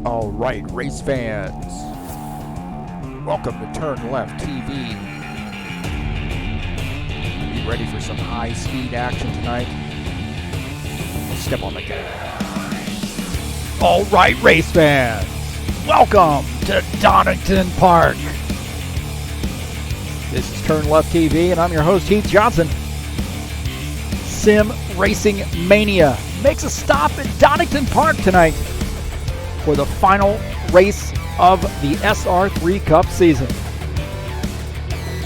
All right, race fans, welcome to TurnLeftTV. You ready for some high-speed action tonight? Step on the gas. All right, race fans, welcome to Donington Park. This is TurnLeftTV, and I'm your host, Heath Johnson. Sim Racing Mania makes a stop at Donington Park tonight for the final race of the SR3 Cup season.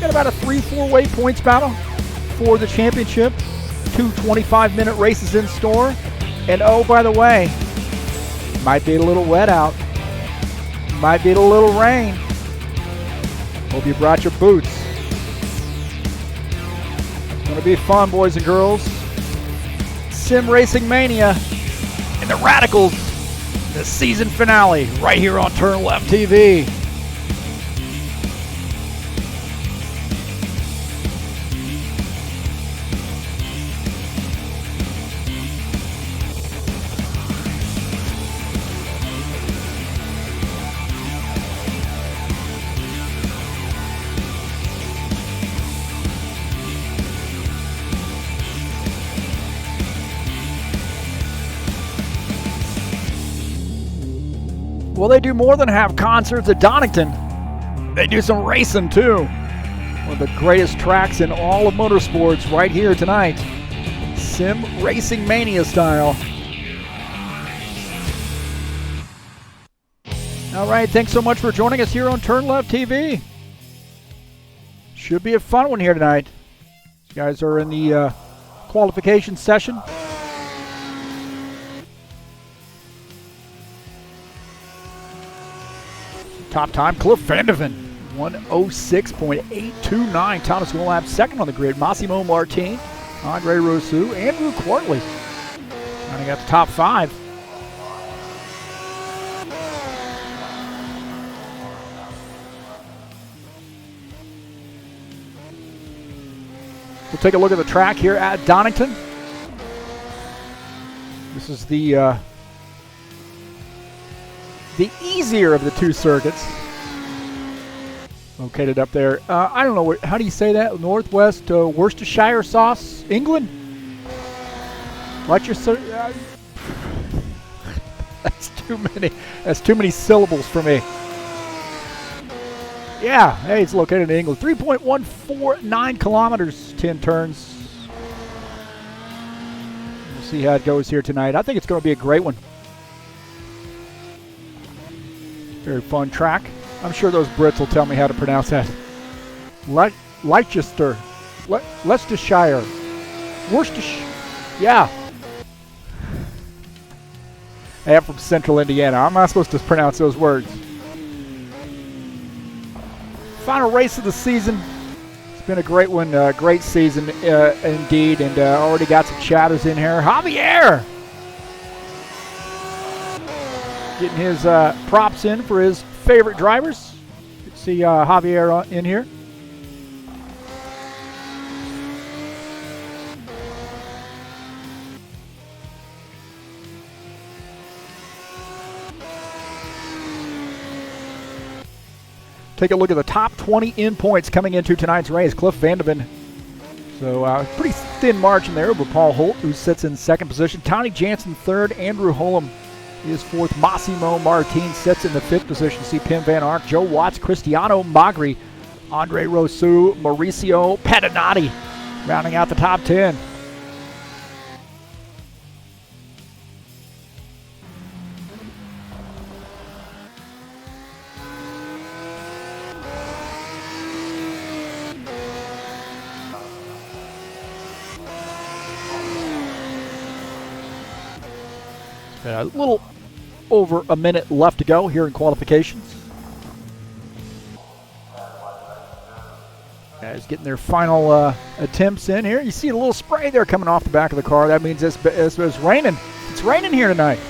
Got about a 3-4-way points battle for the championship. 2 25-minute races in store. And oh, by the way, might be a little wet out. Might be a little rain. Hope you brought your boots. It's going to be fun, boys and girls. Sim Racing Mania and the Radicals, the season finale, right here on TurnLeftTV. Well, they do more than have concerts at Donington. They do some racing too. One of the greatest tracks in all of motorsports right here tonight. Sim Racing Mania style. All right, thanks so much for joining us here on TurnLeftTV. Should be a fun one here tonight. You guys are in the qualification session. Top time, Cliff Vandeven, 1:06.829. Thomas Golab second on the grid. Massimo Martin, Andre Rousseau, Andrew Quartley rounding out the top five. We'll take a look at the track here at Donington. This is the easier of the two circuits. Located up there. I don't know, how do you say that? Northwest Worcestershire sauce, England? That's too many syllables for me. Yeah, hey, it's located in England. 3.149 kilometers, 10 turns. We'll see how it goes here tonight. I think it's going to be a great one. Very fun track. I'm sure those Brits will tell me how to pronounce that. Leicestershire. Worcestershire. Yeah. Hey, I'm from Central Indiana. I'm not supposed to pronounce those words. Final race of the season. It's been a great one. Great season indeed. And already got some chatters in here. Javier! Getting his props in for his favorite drivers. You can see Javier in here. Take a look at the top 20 in points coming into tonight's race. Cliff Vandeven. So pretty thin margin there over Paul Holt, who sits in second position. Tony Jansen third. Andrew Holm is fourth. Massimo Martin sits in the fifth position. See Pim Van Ark, Joe Watts, Cristiano Magri, Andre Rousseau, Mauricio Patinati rounding out the top 10. A little over a minute left to go here in qualifications. Guys getting their final attempts in here. You see a little spray there coming off the back of the car. That means it's raining. It's raining here tonight.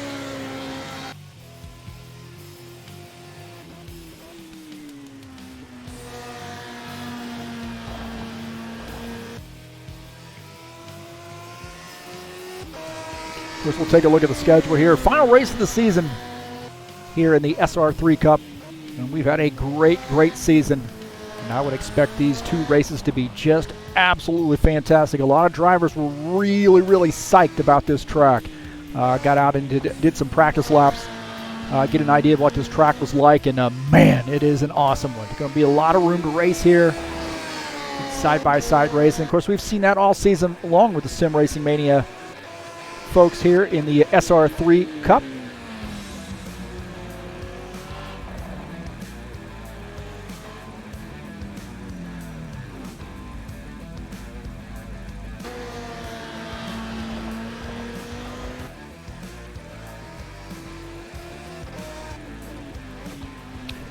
Of course, we'll take a look at the schedule here. Final race of the season here in the SR3 Cup. And we've had a great season. And I would expect these two races to be just absolutely fantastic. A lot of drivers were really psyched about this track. Got out and did some practice laps. Get an idea of what this track was like. And man, it is an awesome one. There's going to be a lot of room to race here. Side-by-side racing. Of course, we've seen that all season long with the Sim Racing Mania folks here in the SR3 Cup.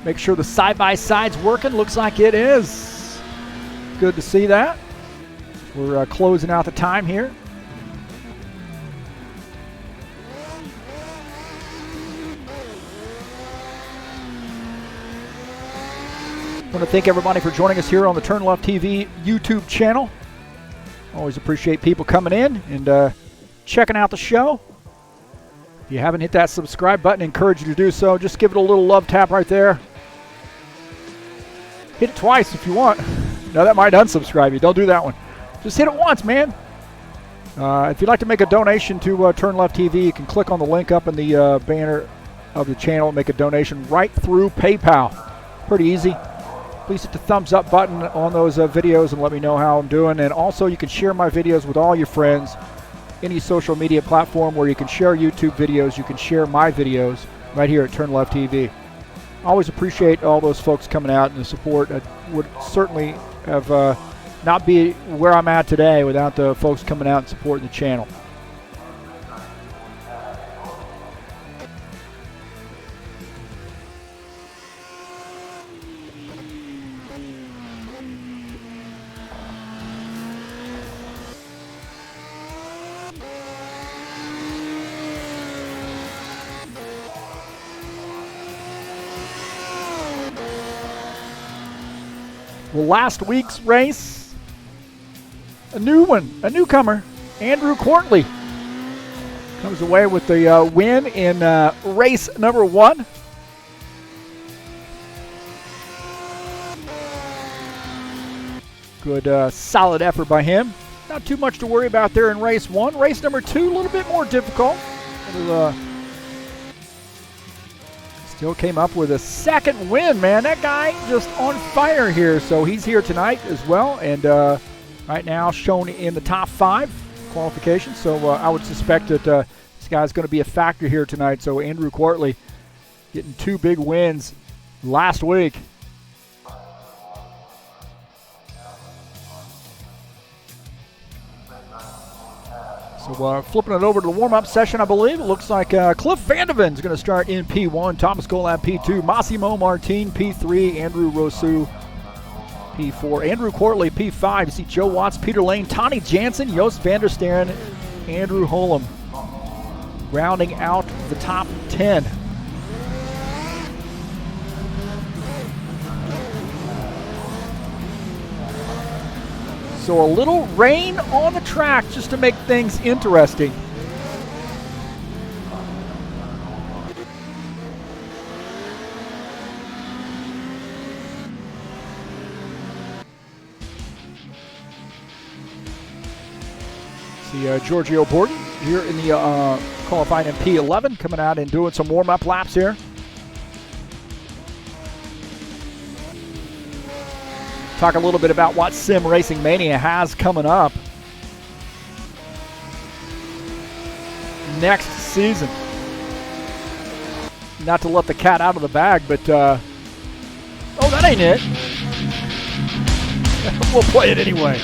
Make sure the side-by-side's working. Looks like it is. Good to see that. We're closing out the time here. I want to thank everybody for joining us here on the TurnLeftTV YouTube channel. Always appreciate people coming in and checking out the show. If you haven't hit that subscribe button, I encourage you to do so. Just give it a little love tap right there. Hit it twice if you want. No, that might unsubscribe you. Don't do that one. Just hit it once, man. If you'd like to make a donation to TurnLeftTV, you can click on the link up in the banner of the channel and make a donation right through PayPal. Pretty easy. Please hit the thumbs up button on those videos and let me know how I'm doing. And also, you can share my videos with all your friends. Any social media platform where you can share YouTube videos, you can share my videos right here at TurnLeftTV. Always appreciate all those folks coming out and the support. I would certainly have not be where I'm at today without the folks coming out and supporting the channel. Well, last week's race, a newcomer, Andrew Courtley, comes away with the win in race number 1. Good, solid effort by him. Not too much to worry about there in race 1. Race number 2, a little bit more difficult. Still came up with a second win, man. That guy just on fire here. So he's here tonight as well, and right now shown in the top 5 qualifications. So I would suspect that this guy's going to be a factor here tonight. So Andrew Courtley getting 2 big wins last week. So flipping it over to the warm-up session, I believe. It looks like Cliff Vandeven's going to start in P1, Thomas Golab P2, Massimo Martin P3, Andrew Rosu P4, Andrew Courtley P5. You see Joe Watts, Peter Lane, Tony Jansen, Joost van der Sterren, Andrew Holm rounding out the top 10. So a little rain on the track just to make things interesting. See Giorgio Borden here in the qualifying in P11, coming out and doing some warm-up laps here. Talk a little bit about what Sim Racing Mania has coming up next season. Not to let the cat out of the bag, but oh, that ain't it. We'll play it anyway.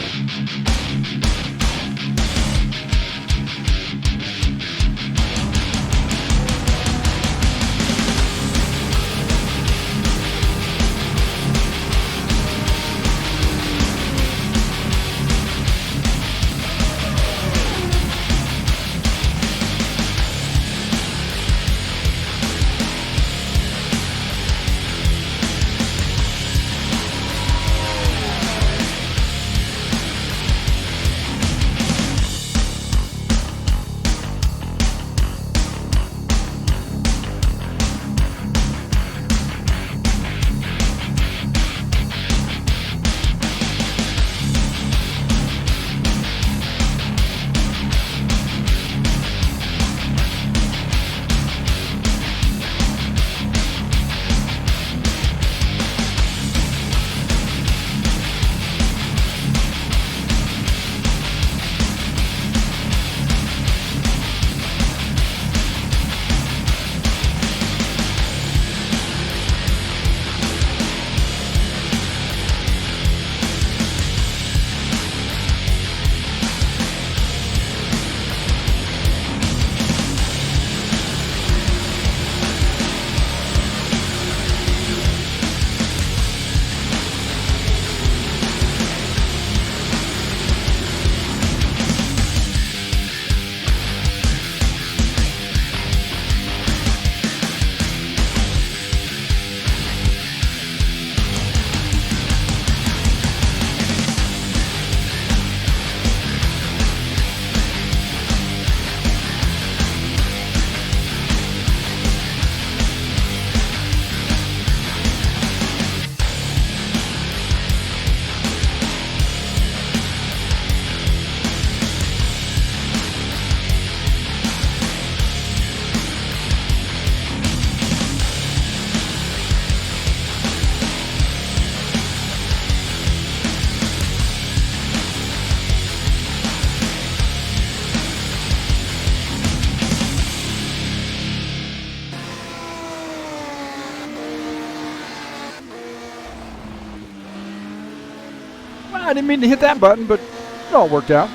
I didn't mean to hit that button, but it all worked out.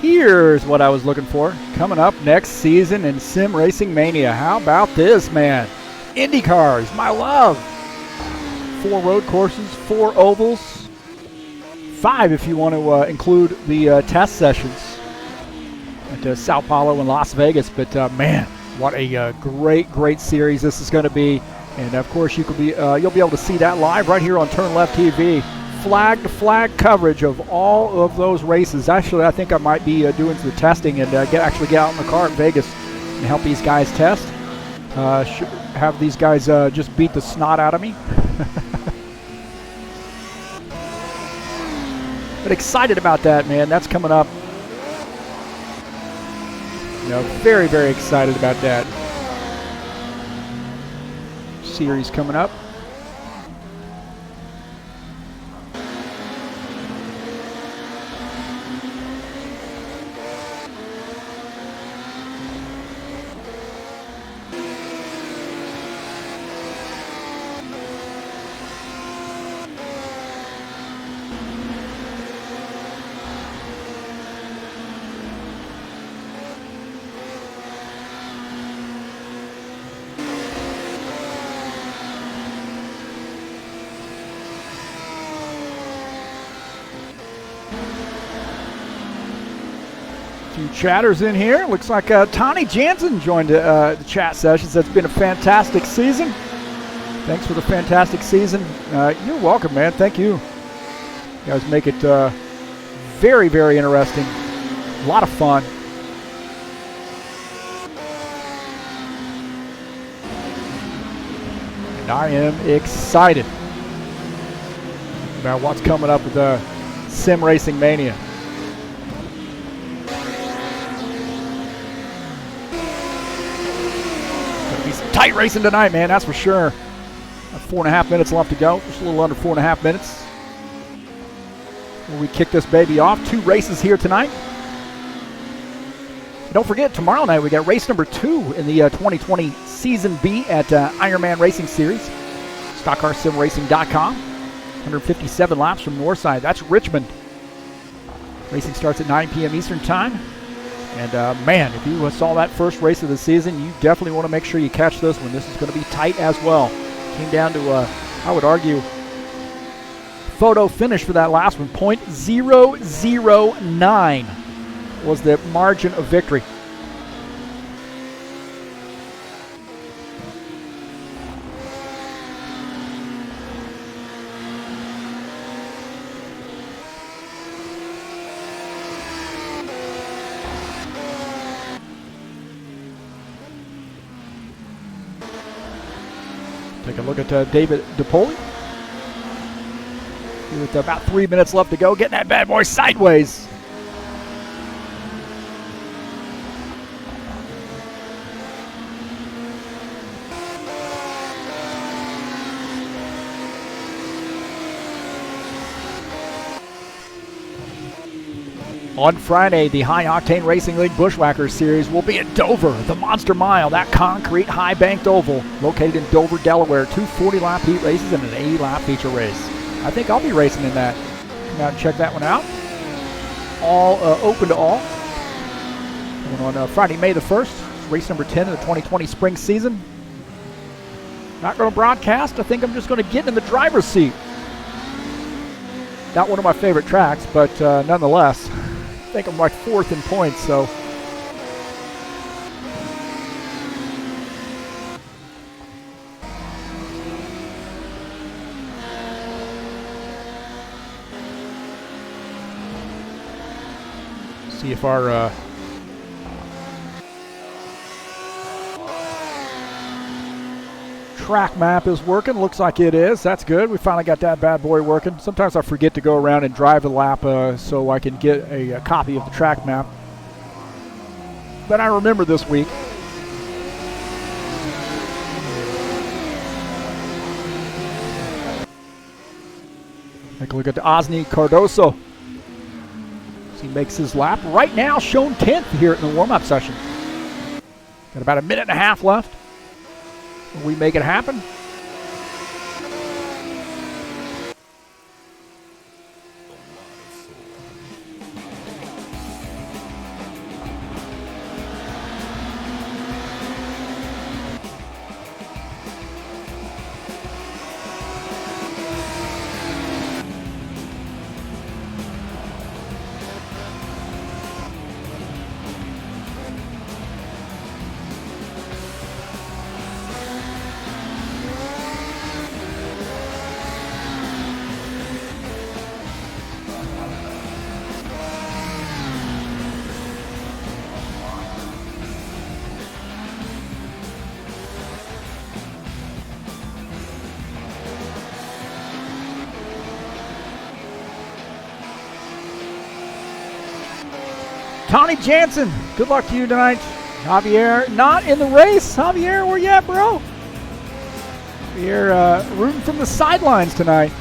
Here's what I was looking for. Coming up next season in Sim Racing Mania. How about this, man? Indy cars, my love. 4 road courses, 4 ovals, 5 if you want to include the test sessions at Sao Paulo and Las Vegas. But man, what a great series this is going to be. And of course, you'll be able to see that live right here on TurnLeftTV. Flag-to-flag coverage of all of those races. Actually, I think I might be doing some testing and actually get out in the car at Vegas and help these guys test. Have these guys just beat the snot out of me. But excited about that, man. That's coming up. You know, very excited about that series coming up. Few chatters in here. Looks like Tony Jansen joined the chat sessions. That's been a fantastic season. Thanks for the fantastic season. You're welcome, man. Thank you. You guys make it very interesting. A lot of fun. And I am excited about what's coming up with Sim Racing Mania. Tight racing tonight, man, that's for sure. 4.5 minutes left to go. Just a little under 4.5 minutes. We kick this baby off. 2 races here tonight. Don't forget, tomorrow night we got race number 2 in the 2020 Season B at Ironman Racing Series. StockCarSimRacing.com. 157 laps from Northside. That's Richmond. Racing starts at 9 p.m. Eastern Time. And man, if you saw that first race of the season, you definitely want to make sure you catch this one. This is going to be tight as well. Came down to, I would argue, photo finish for that last one. .009 was the margin of victory. Take a look at David DePoli. With about 3 minutes left to go, getting that bad boy sideways. On Friday, the High Octane Racing League Bushwhackers Series will be at Dover, the Monster Mile, that concrete high-banked oval located in Dover, Delaware. 2 40-lap heat races and an 80-lap feature race. I think I'll be racing in that. Come out and check that one out. All open to all. Going on Friday, May the 1st. Race number 10 of the 2020 spring season. Not going to broadcast. I think I'm just going to get in the driver's seat. Not one of my favorite tracks, but nonetheless. I think I'm like 4th in points, so. See if our track map is working. Looks like it is. That's good. We finally got that bad boy working. Sometimes I forget to go around and drive a lap so I can get a copy of the track map. But I remember this week. Take a look at Osni Cardoso. He makes his lap. Right now shown 10th here in the warm-up session. Got about a minute and a half left. We make it happen. Tony Jansen, good luck to you tonight. Javier, not in the race. Javier, where you at, bro? You're rooting from the sidelines tonight.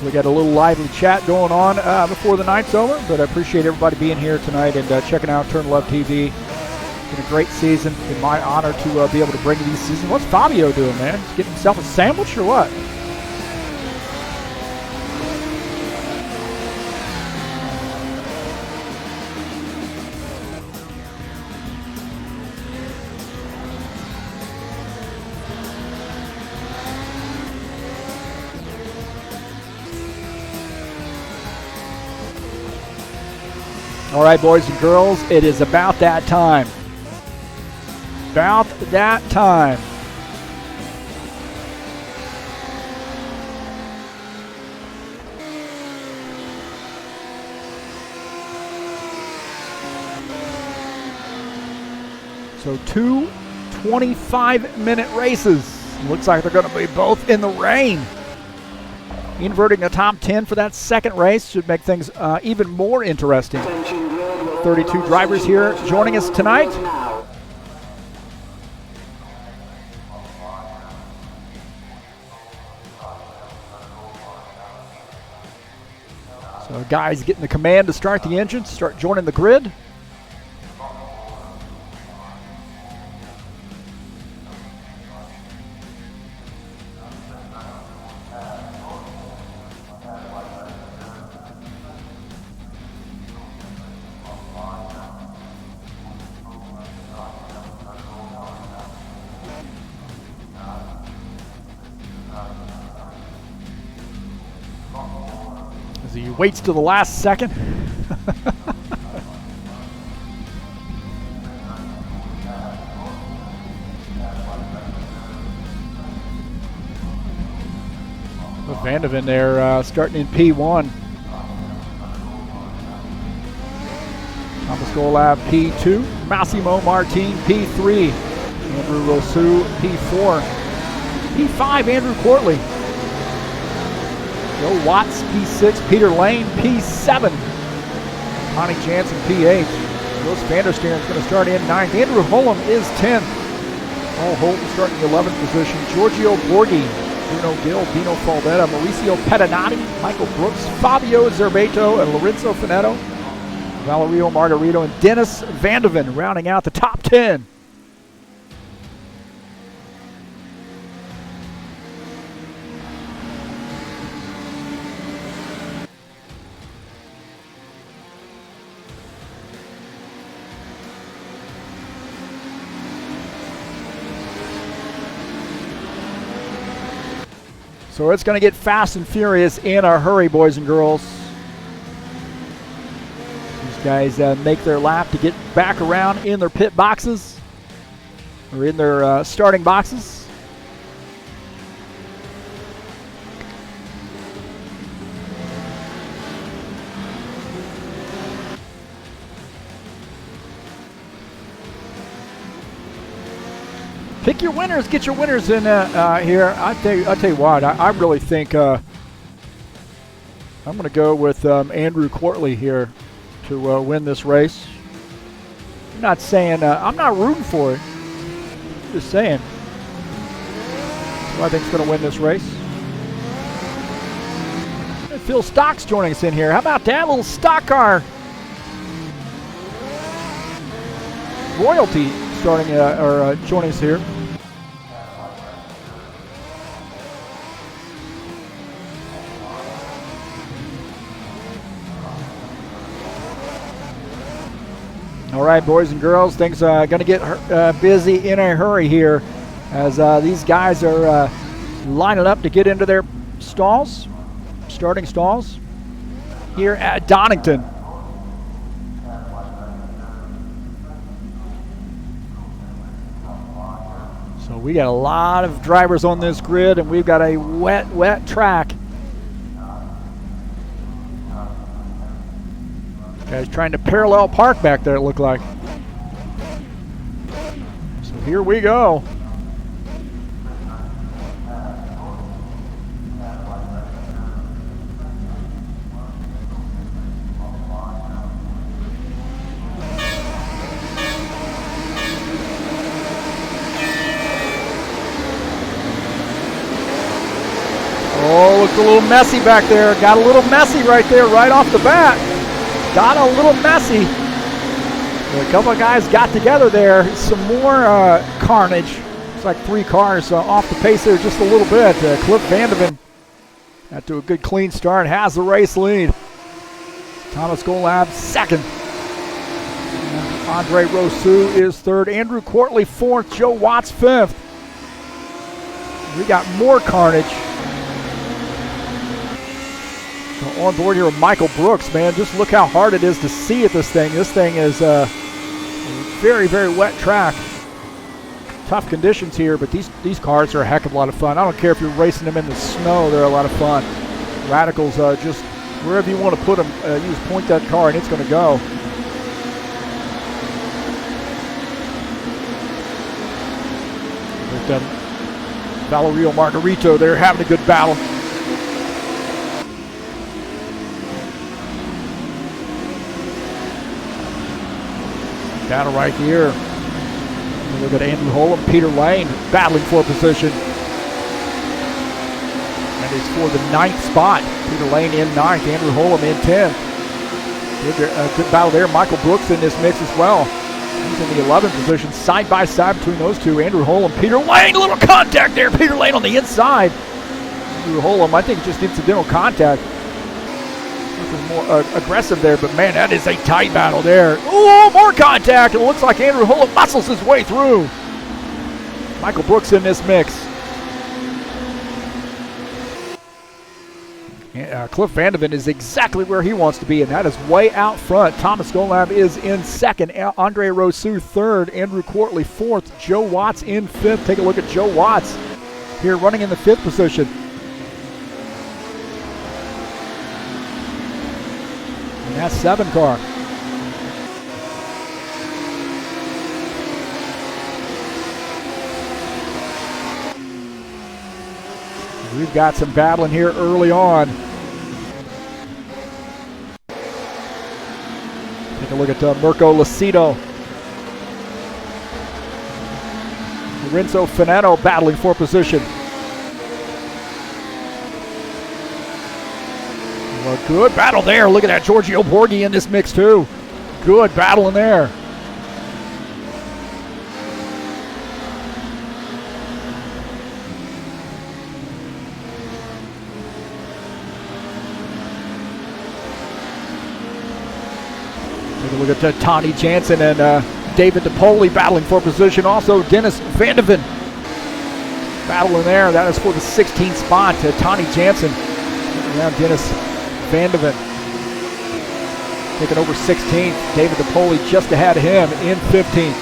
We got a little lively chat going on before the night's over, but I appreciate everybody being here tonight and checking out TurnLeftTV. It's been a great season. It's been my honor to be able to bring you these seasons. What's Fabio doing, man? He's getting himself a sandwich or what? All right, boys and girls, it is about that time. About that time. So 2 25-minute races. Looks like they're going to be both in the rain. Inverting the top 10 for that second race should make things even more interesting. 32 drivers here joining us tonight. So guys getting the command to start the engine, start joining the grid. As he waits to the last second. Vandeven there starting in P1. Thomas Golab P2. Massimo Martin P3. Andrew Rosu P4. P5 Andrew Courtley. Joe Watts P6. Peter Lane P7. Connie Jansen P8. Jos Vandersteeren is going to start in 9th. Andrew Holm is 10th. Paul Holton starting in the 11th position. Giorgio Borghi. Bruno Gill, Dino Faldetta, Mauricio Pedinati, Michael Brooks, Fabio Zerbato, and Lorenzo Finetto, Valerio Margarito, and Dennis Vandeven rounding out the top 10. So it's going to get fast and furious in a hurry, boys and girls. These guys make their lap to get back around in their pit boxes or in their starting boxes. Pick your winners. Get your winners in here. I'll tell you what. I really think I'm going to go with Andrew Courtley here to win this race. I'm not saying I'm not rooting for it. Just saying. Who I think is going to win this race. And Phil Stock's joining us in here. How about that little stock car royalty starting or joining us here. All right, boys and girls, things are going to get busy in a hurry here as these guys are lining up to get into their stalls, starting stalls here at Donington. So we got a lot of drivers on this grid, and we've got a wet track. Guys trying to parallel park back there, it looked like. So here we go. Oh, looked a little messy back there. Got a little messy right there, right off the bat. Got a little messy. A couple of guys got together there. Some more carnage. It's like 3 cars off the pace there just a little bit. Cliff Vandeven, after a good clean start, has the race lead. Thomas Golab second. And Andre Rousseau is third. Andrew Courtley fourth. Joe Watts fifth. We got more carnage. On board here with Michael Brooks, man. Just look how hard it is to see at this thing. This thing is a very, very wet track. Tough conditions here, but these cars are a heck of a lot of fun. I don't care if you're racing them in the snow, they're a lot of fun. Radicals, just wherever you want to put them, you just point that car and it's going to go. With Valerio Margarito, they're having a good battle. Battle right here. Look at Andrew Holm, Peter Lane battling for position. And it's for the 9th spot. Peter Lane in 9th, Andrew Holm in 10th. Good battle there. Michael Brooks in this mix as well. He's in the 11th position, side by side between those two. Andrew Holm, Peter Lane, a little contact there. Peter Lane on the inside. Andrew Holm, I think just incidental contact. More aggressive there, but man, that is a tight battle there. Oh, more contact. It looks like Andrew Holm muscles his way through. Michael Brooks in this mix. Cliff Vandeven is exactly where he wants to be, and that is way out front. Thomas Golab is in second. Andre Rousseau third. Andrew Courtley fourth. Joe Watts in fifth. Take a look at Joe Watts here running in the 5th position. That 7 car. We've got some battling here early on. Take a look at Mirko Lucido. Lorenzo Fanatec battling for position. A good battle there. Look at that. Giorgio Borghi in this mix too. Good battle in there. Take a look at Tony Jansen and David DePoli battling for position. Also Dennis Vandeven battling there. That is for the 16th spot. Tony Jansen around Dennis Vandeven taking over 16th. David DePoli just ahead of him in 15th.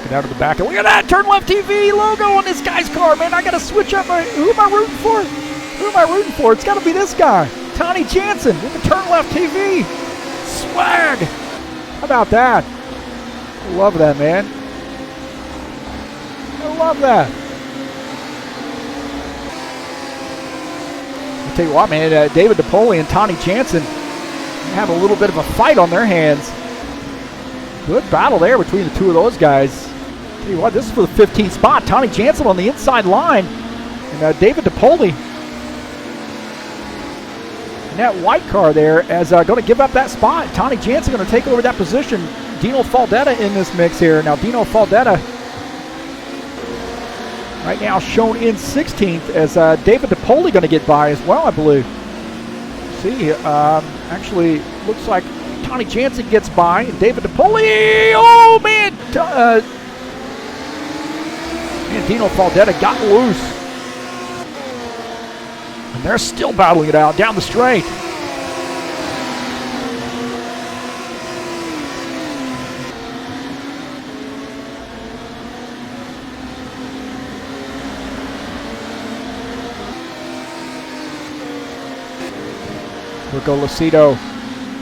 Get out of the back. And look at that TurnLeftTV logo on this guy's car, man. I got to switch up who am I rooting for? Who am I rooting for? It's got to be this guy, Tony Jansen with the TurnLeftTV swag. How about that? I love that, man. I love that. Tell you what, man, David DePoli and Tony Jansen have a little bit of a fight on their hands. Good battle there between the two of those guys. Tell you what, this is for the 15th spot. Tony Jansen on the inside line, and David DePoli in that white car there as going to give up that spot. Tony Jansen going to take over that position. Dino Faldetta in this mix here. Now Dino Faldetta right now shown in 16th as David DePoli going to get by as well, I believe. See, actually looks like Tony Jansen gets by. David DePoli, oh man! And Dino Faldetta got loose. And they're still battling it out down the straight. Rico Lucido,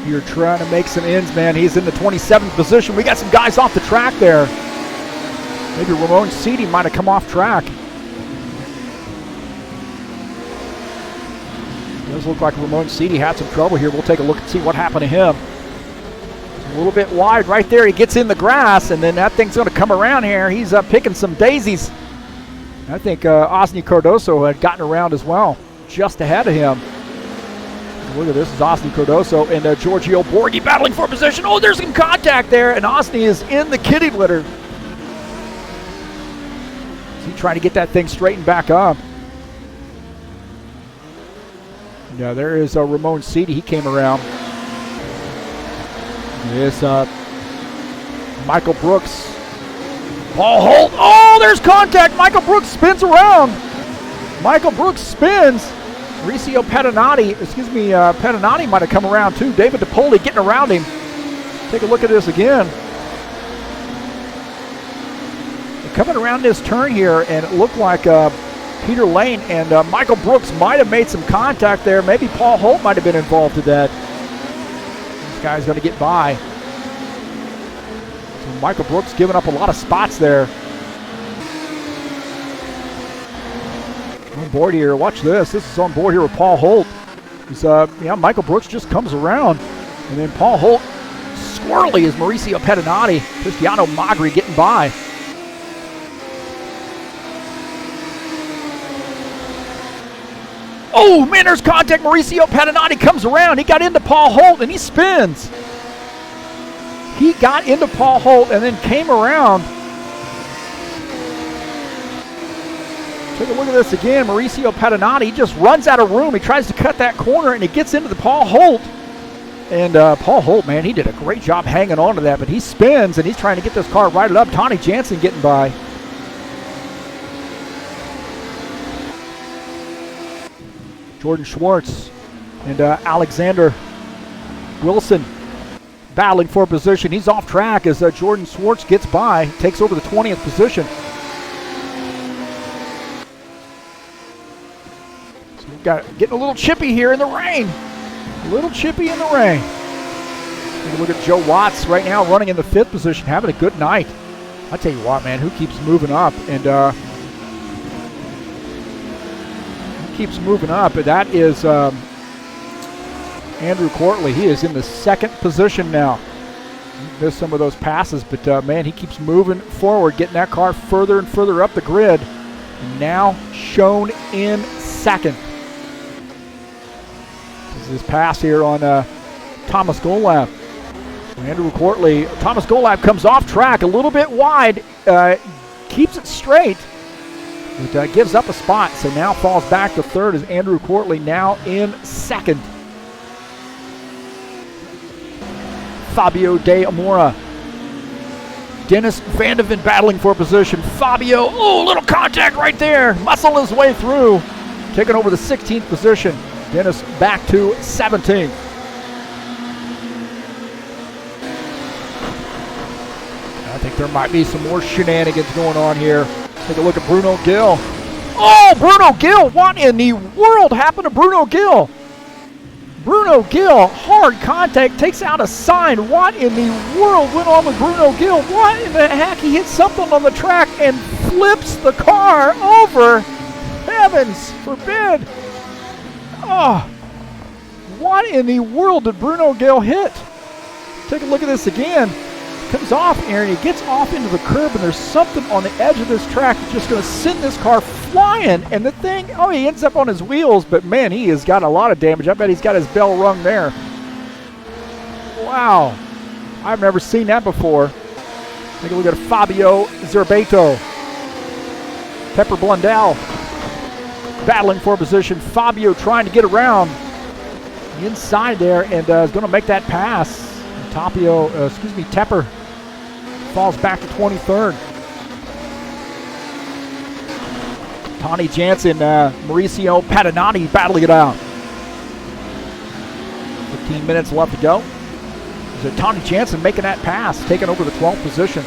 you're trying to make some ends, man. He's in the 27th position. We got some guys off the track there. Maybe Ramon Seedy might have come off track. It does look like Ramon Seedy had some trouble here. We'll take a look and see what happened to him. A little bit wide right there. He gets in the grass, and then that thing's going to come around here. He's picking some daisies. I think Osni Cardoso had gotten around as well, just ahead of him. Look at this, is Osni Cardoso and Giorgio Borghi battling for position. Oh, there's some contact there, and Osni is in the kitty litter. Is he trying to get that thing straightened back up? Yeah, there is Ramon Seedy. He came around. There's Michael Brooks. Paul Holt. Oh, there's contact. Michael Brooks spins around. Michael Brooks spins. Mauricio Pettinati might have come around too. David DePoli getting around him. Take a look at this again. They're coming around this turn here, and it looked like Peter Lane and Michael Brooks might have made some contact there. Maybe Paul Holt might have been involved in that. This guy's going to get by. So Michael Brooks giving up a lot of spots there. On board here, watch this. This is on board here with Paul Holt. Michael Brooks just comes around, and then Paul Holt squirrely is Mauricio Pettinati. Cristiano Magri getting by. Oh man, there's contact. Mauricio Pettinati comes around. He got into Paul Holt and he spins. He got into Paul Holt and then came around. Take a look at this again. Mauricio Pettinati just runs out of room. He tries to cut that corner, and he gets into the Paul Holt. And Paul Holt, man, he did a great job hanging on to that, but he spins, and he's trying to get this car righted up. Tony Jansen getting by. Jordan Schwartz and Alexander Wilson battling for position. He's off track as Jordan Schwartz gets by, takes over the 20th position. Getting a little chippy here in the rain. A little chippy in the rain. Take a look at Joe Watts right now running in the 5th position, having a good night. I tell you what, man, who keeps moving up? And who keeps moving up? That is Andrew Courtley. He is in the 2nd position now. He missed some of those passes, but man, he keeps moving forward, getting that car further and further up the grid. And now shown in 2nd. This pass here on Thomas Golab. Andrew Courtley. Thomas Golab comes off track a little bit wide, keeps it straight, but gives up a spot, so now falls back to 3rd as Andrew Courtley now in 2nd. Fabio De Amora. Dennis Vandeven battling for position. Fabio, oh, little contact right there. Muscle his way through, taking over the 16th position. Dennis back to 17th. I think there might be some more shenanigans going on here. Take a look at Bruno Gill. Oh, Bruno Gill! What in the world happened to Bruno Gill? Bruno Gill, hard contact, takes out a sign. What in the world went on with Bruno Gill? What in the heck? He hit something on the track and flips the car over. Heavens forbid. Oh, what in the world did Bruno Gill hit? Take a look at this again. comes off, Aaron. He gets off into the curb, and there's something on the edge of this track that's just going to send this car flying. And the thing, oh, he ends up on his wheels, but man, he has got a lot of damage. I bet he's got his bell rung there. Wow. I've never seen that before. Take a look at Fabio Zerbato. Pepper Blundell battling for position. Fabio trying to get around inside there and is going to make that pass. Tepper falls back to 23rd. Tony Jansen, Mauricio Patinati battling it out. 15 minutes left to go. So Tony Jansen making that pass, taking over the 12th position.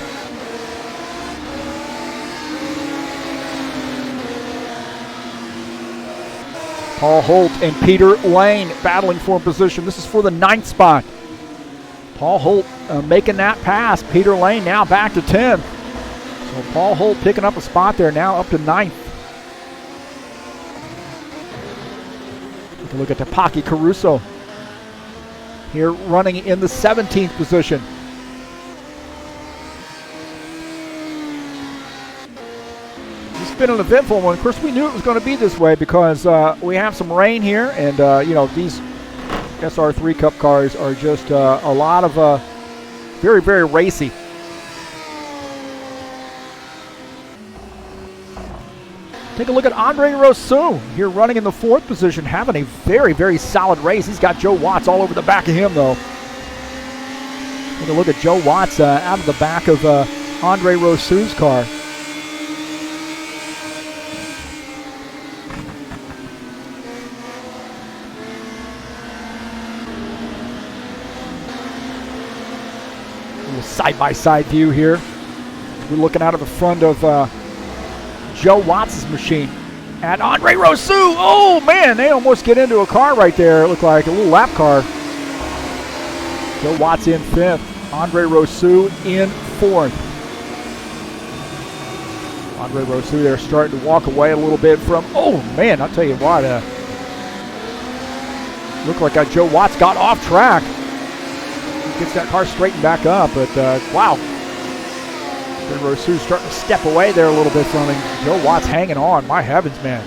Paul Holt and Peter Lane battling for position. This is for the 9th spot. Paul Holt making that pass. Peter Lane now back to 10th. So Paul Holt picking up a spot there, now up to 9th. Take a look at Tapaki Caruso here running in the 17th position. It's been an eventful one. Of course, we knew it was going to be this way because we have some rain here, and these SR3 Cup cars are just a lot of very, very racy. Take a look at Andre Rousseau here running in the 4th position, having a very, very solid race. He's got Joe Watts all over the back of him, though. Take a look at Joe Watts out of the back of Andre Rousseau's car. Side-by-side view here. We're looking out of the front of Joe Watts' machine at Andre Rousseau. Oh man, they almost get into a car right there. It looked like a little lap car. Joe Watts in 5th. Andre Rousseau in 4th. Andre Rousseau there starting to walk away a little bit from, oh man, I'll tell you what, looked like Joe Watts got off track. Gets that car straightened back up, but wow. Rousseau starting to step away there a little bit from him. Joe Watts hanging on. My heavens, man.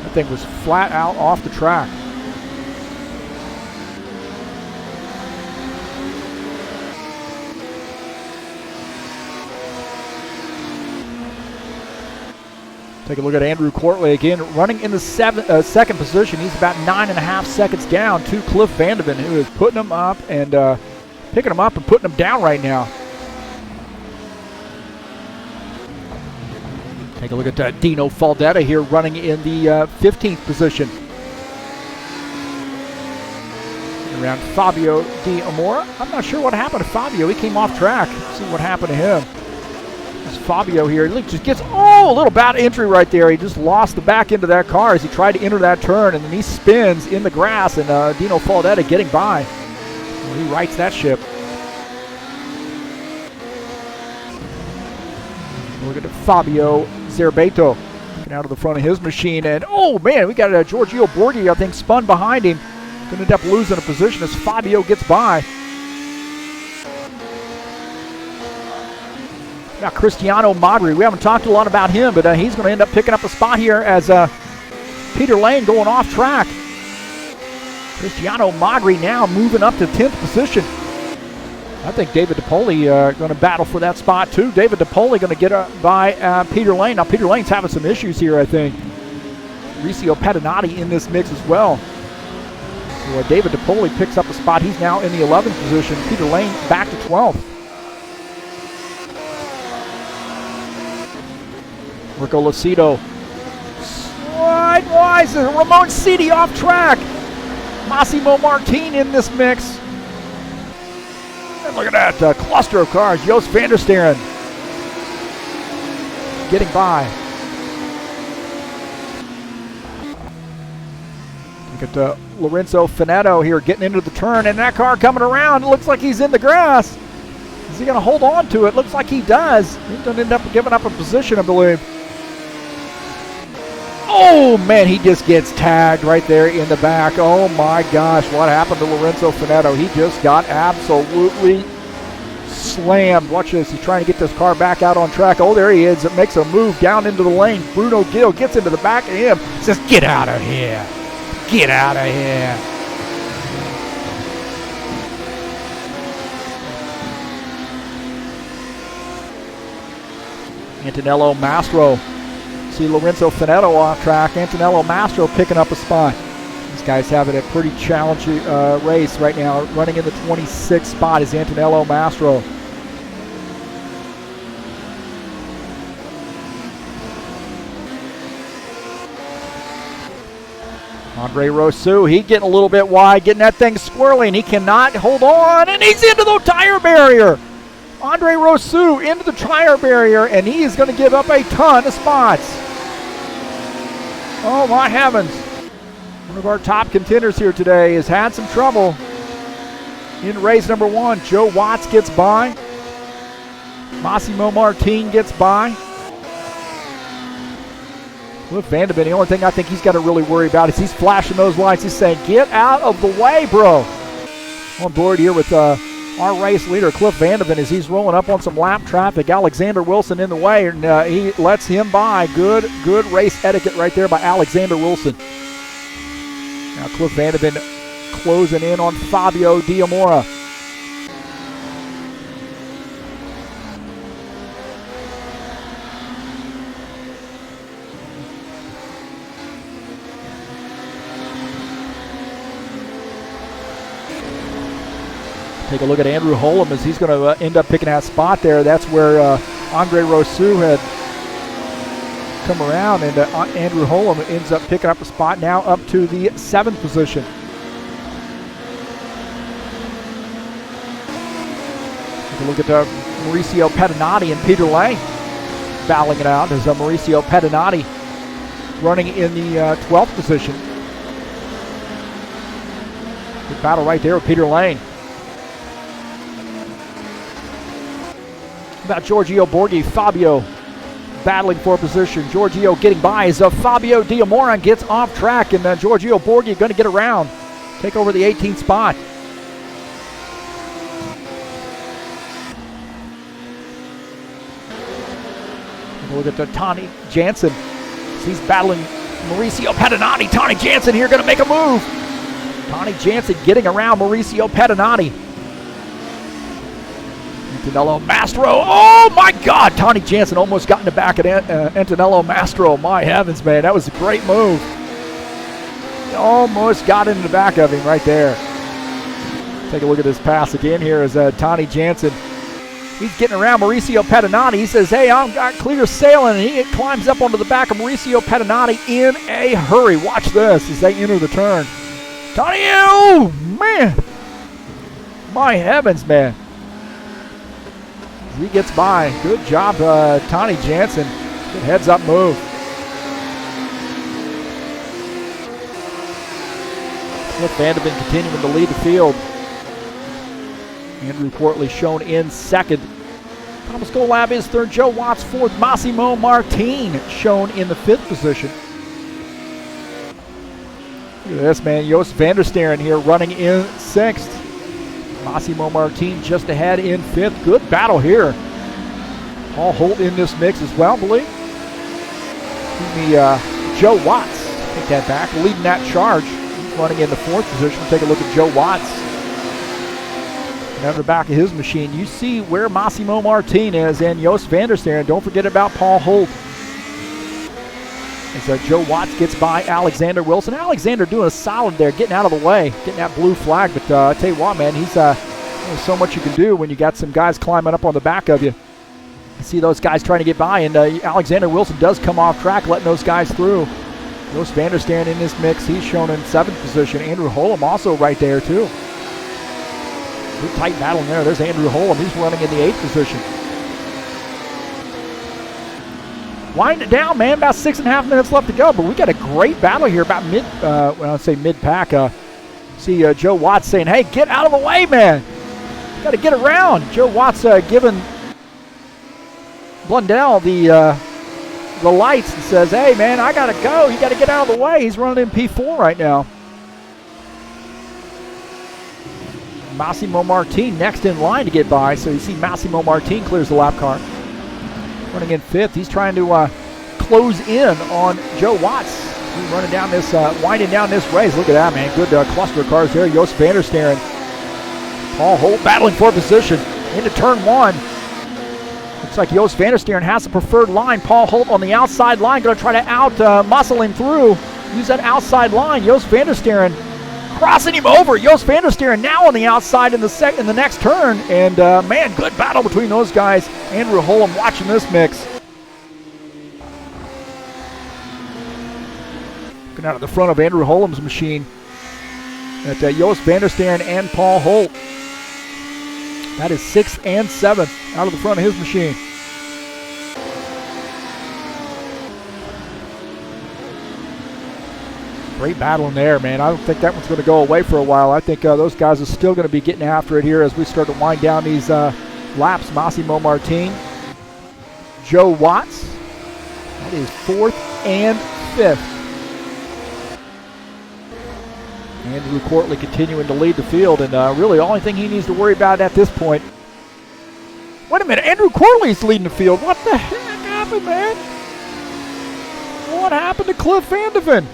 That thing was flat out off the track. Take a look at Andrew Courtley again, running in the 2nd position. He's about 9.5 seconds down to Cliff Vandeven, who is putting him up and picking him up and putting him down right now. Take a look at Dino Faldetta here, running in the 15th position. Around Fabio Di Amora. I'm not sure what happened to Fabio. He came off track. Let's see what happened to him. Fabio here, he just gets, a little bad entry right there. He just lost the back end of that car as he tried to enter that turn, and then he spins in the grass, and Dino Faldetta getting by. Well, he rights that ship. Look at Fabio Zerbato looking out of the front of his machine, and oh man, we got Giorgio Borghi, I think, spun behind him. Going to end up losing a position as Fabio gets by. Now Cristiano Magri, we haven't talked a lot about him, but he's going to end up picking up a spot here as Peter Lane going off track. Cristiano Magri now moving up to 10th position. I think David DePoli going to battle for that spot too. David DePoli going to get by Peter Lane. Now Peter Lane's having some issues here, I think. Mauricio Patinati in this mix as well. So David DePoli picks up a spot. He's now in the 11th position. Peter Lane back to 12th. Rico Lucido. Wise. Ramon Citi off track. Massimo Martin in this mix. And look at that cluster of cars. Joost van der Steren getting by. Look at Lorenzo Finetto here getting into the turn, and that car coming around. It looks like he's in the grass. Is he going to hold on to it? Looks like he does. He's going to end up giving up a position, I believe. Oh, man, he just gets tagged right there in the back. Oh, my gosh, what happened to Lorenzo Finetto? He just got absolutely slammed. Watch this. He's trying to get this car back out on track. Oh, there he is. It makes a move down into the lane. Bruno Gill gets into the back of him. Says, get out of here. Get out of here. Antonello Mastro. See Lorenzo Finetto off track. Antonello Mastro picking up a spot. These guys having a pretty challenging race right now. Running in the 26th spot is Antonello Mastro. Andre Rousseau, he getting a little bit wide, getting that thing squirreling. He cannot hold on, and he's into the tire barrier. Andre Rousseau into the tire barrier, and he is going to give up a ton of spots. Oh, my heavens. One of our top contenders here today has had some trouble. In race number 1, Joe Watts gets by. Massimo Martin gets by. Cliff Vanderbilt, the only thing I think he's got to really worry about is he's flashing those lights. He's saying, get out of the way, bro. On board here with our race leader, Cliff Vanderbilt, as he's rolling up on some lap traffic. Alexander Wilson in the way, and he lets him by. Good race etiquette right there by Alexander Wilson. Now Cliff Vanderbilt closing in on Fabio Diamora. Take a look at Andrew Holm as he's going to end up picking that spot there. That's where Andre Rousseau had come around, and Andrew Holm ends up picking up a spot now up to the 7th position. Take a look at Mauricio Pettinati and Peter Lane battling it out as Mauricio Pettinati running in the 12th position. Good battle right there with Peter Lane. About Giorgio Borghi, Fabio battling for position. Giorgio getting by as Fabio Diamora gets off track, and Giorgio Borghi going to get around, take over the 18th spot. Look at Tony Jansen. He's battling Mauricio Pettinati. Tony Jansen here going to make a move. Tony Jansen getting around Mauricio Pettinati. Antonello Mastro. Oh my God! Tony Jansen almost got in the back of Antonello Mastro. My heavens, man. That was a great move. Almost got in the back of him right there. Take a look at this pass again here as Tony Jansen. He's getting around Mauricio Pettinati. He says, hey, I've got clear sailing. And he climbs up onto the back of Mauricio Pettinati in a hurry. Watch this as they enter the turn. Tony, oh, man. My heavens, man. He gets by. Good job, Tony Jansen. Good heads-up move. Cliff Vanderbilt continuing to lead the field. Andrew Portley shown in 2nd. Thomas Golab is 3rd. Joe Watts 4th. Massimo Martin shown in the 5th position. Look at this, man. Joost van der Steren here running in 6th. Massimo Martin just ahead in 5th. Good battle here. Paul Holt in this mix as well, I believe. Joe Watts, take that back, leading that charge. He's running in the 4th position. Take a look at Joe Watts. And on the back of his machine, you see where Massimo Martin is and Joost van der Steren. Don't forget about Paul Holt. As Joe Watts gets by Alexander Wilson. Alexander doing a solid there, getting out of the way, getting that blue flag. But I tell you what, man, there's so much you can do when you got some guys climbing up on the back of you. You see those guys trying to get by, and Alexander Wilson does come off track, letting those guys through. Joost van der Steren in this mix. He's shown in 7th position. Andrew Holm also right there, too. Good tight battle in there. There's Andrew Holm. He's running in the 8th position. Wind it down, man. About 6.5 minutes left to go, but we got a great battle here about mid-pack. See Joe Watts saying, hey, get out of the way, man. Got to get around. Joe Watts giving Blundell the lights and says, hey, man, I got to go. You got to get out of the way. He's running in P4 right now. Massimo Martin next in line to get by. So you see Massimo Martin clears the lap car. Running in 5th. He's trying to close in on Joe Watts. He's running down this, winding down this race. Look at that, man. Good cluster of cars there. Joost van der Sterren. Paul Holt battling for position into turn 1. Looks like Joost van der Sterren has the preferred line. Paul Holt on the outside line, going to try to muscle him through. Use that outside line. Joost van der Sterren crossing him over. Joost van der Sterren now on the outside in the next turn. And, man, good battle between those guys. Andrew Holm watching this mix. Looking out at the front of Andrew Holm's machine at Joost van der Sterren and Paul Holt. That is 6th and 7th out of the front of his machine. Great battle in there, man. I don't think that one's going to go away for a while. I think those guys are still going to be getting after it here as we start to wind down these laps. Massimo Martin, Joe Watts. That is 4th and 5th. Andrew Courtley continuing to lead the field, and really the only thing he needs to worry about at this point. Wait a minute, Andrew Courtley's leading the field. What the heck happened, man? What happened to Cliff Vandeven?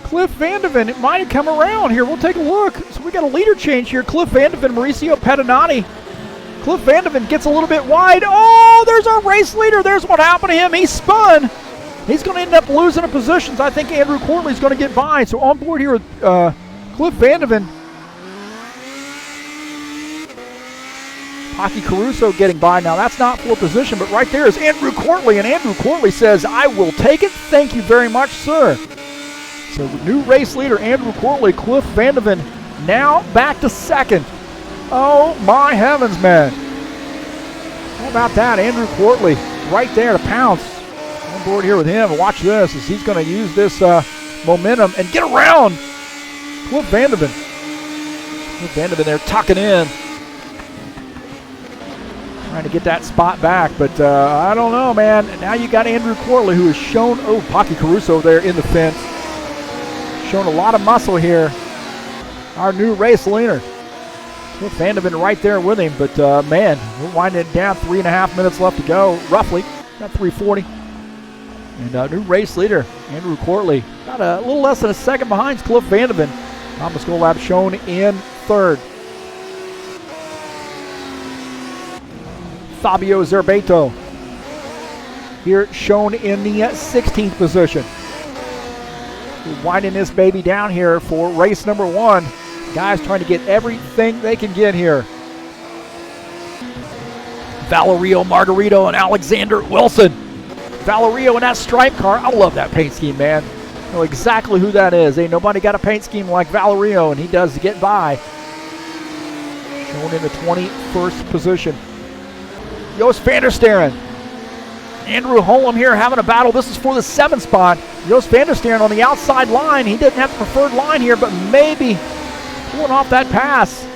Cliff Vandeven, it might have come around here. We'll take a look. So we got a leader change here. Cliff Vandeven, Mauricio Pettinati. Cliff Vandeven gets a little bit wide. Oh, there's our race leader. There's what happened to him. He spun. He's going to end up losing the positions. I think Andrew Courtley's going to get by. So on board here with Cliff Vandeven. Pocky Caruso getting by. Now that's not full position, but right there is Andrew Courtley. And Andrew Courtley says, I will take it. Thank you very much, sir. So new race leader Andrew Courtley, Cliff Vandeven now back to 2nd. Oh my heavens, man. How about that? Andrew Courtley right there to pounce. On board here with him, and watch this as he's going to use this momentum and get around Cliff Vandeven. Cliff Vandeven there tucking in, trying to get that spot back, but I don't know, man. Now you got Andrew Courtley, who has shown, Pocky Caruso there in the fence, shown a lot of muscle here. Our new race leader. Cliff Vandeven right there with him, but man, we're winding it down. 3.5 minutes left to go, roughly. Got 3:40. And new race leader, Andrew Courtley, got a little less than a second behind Cliff Vandeven. Thomas Golab shown in 3rd. Fabio Zerbeto here shown in the 16th position. We're winding this baby down here for race number 1. Guys trying to get everything they can get here. Valerio Margarito and Alexander Wilson. Valerio in that stripe car. I love that paint scheme, man. I know exactly who that is. Ain't nobody got a paint scheme like Valerio, and he does to get by. Shown in the 21st position. Joost van der Sterren. Andrew Holm here having a battle. This is for the 7th spot. Joost van der Sterren on the outside line. He doesn't have the preferred line here, but maybe pulling off that pass.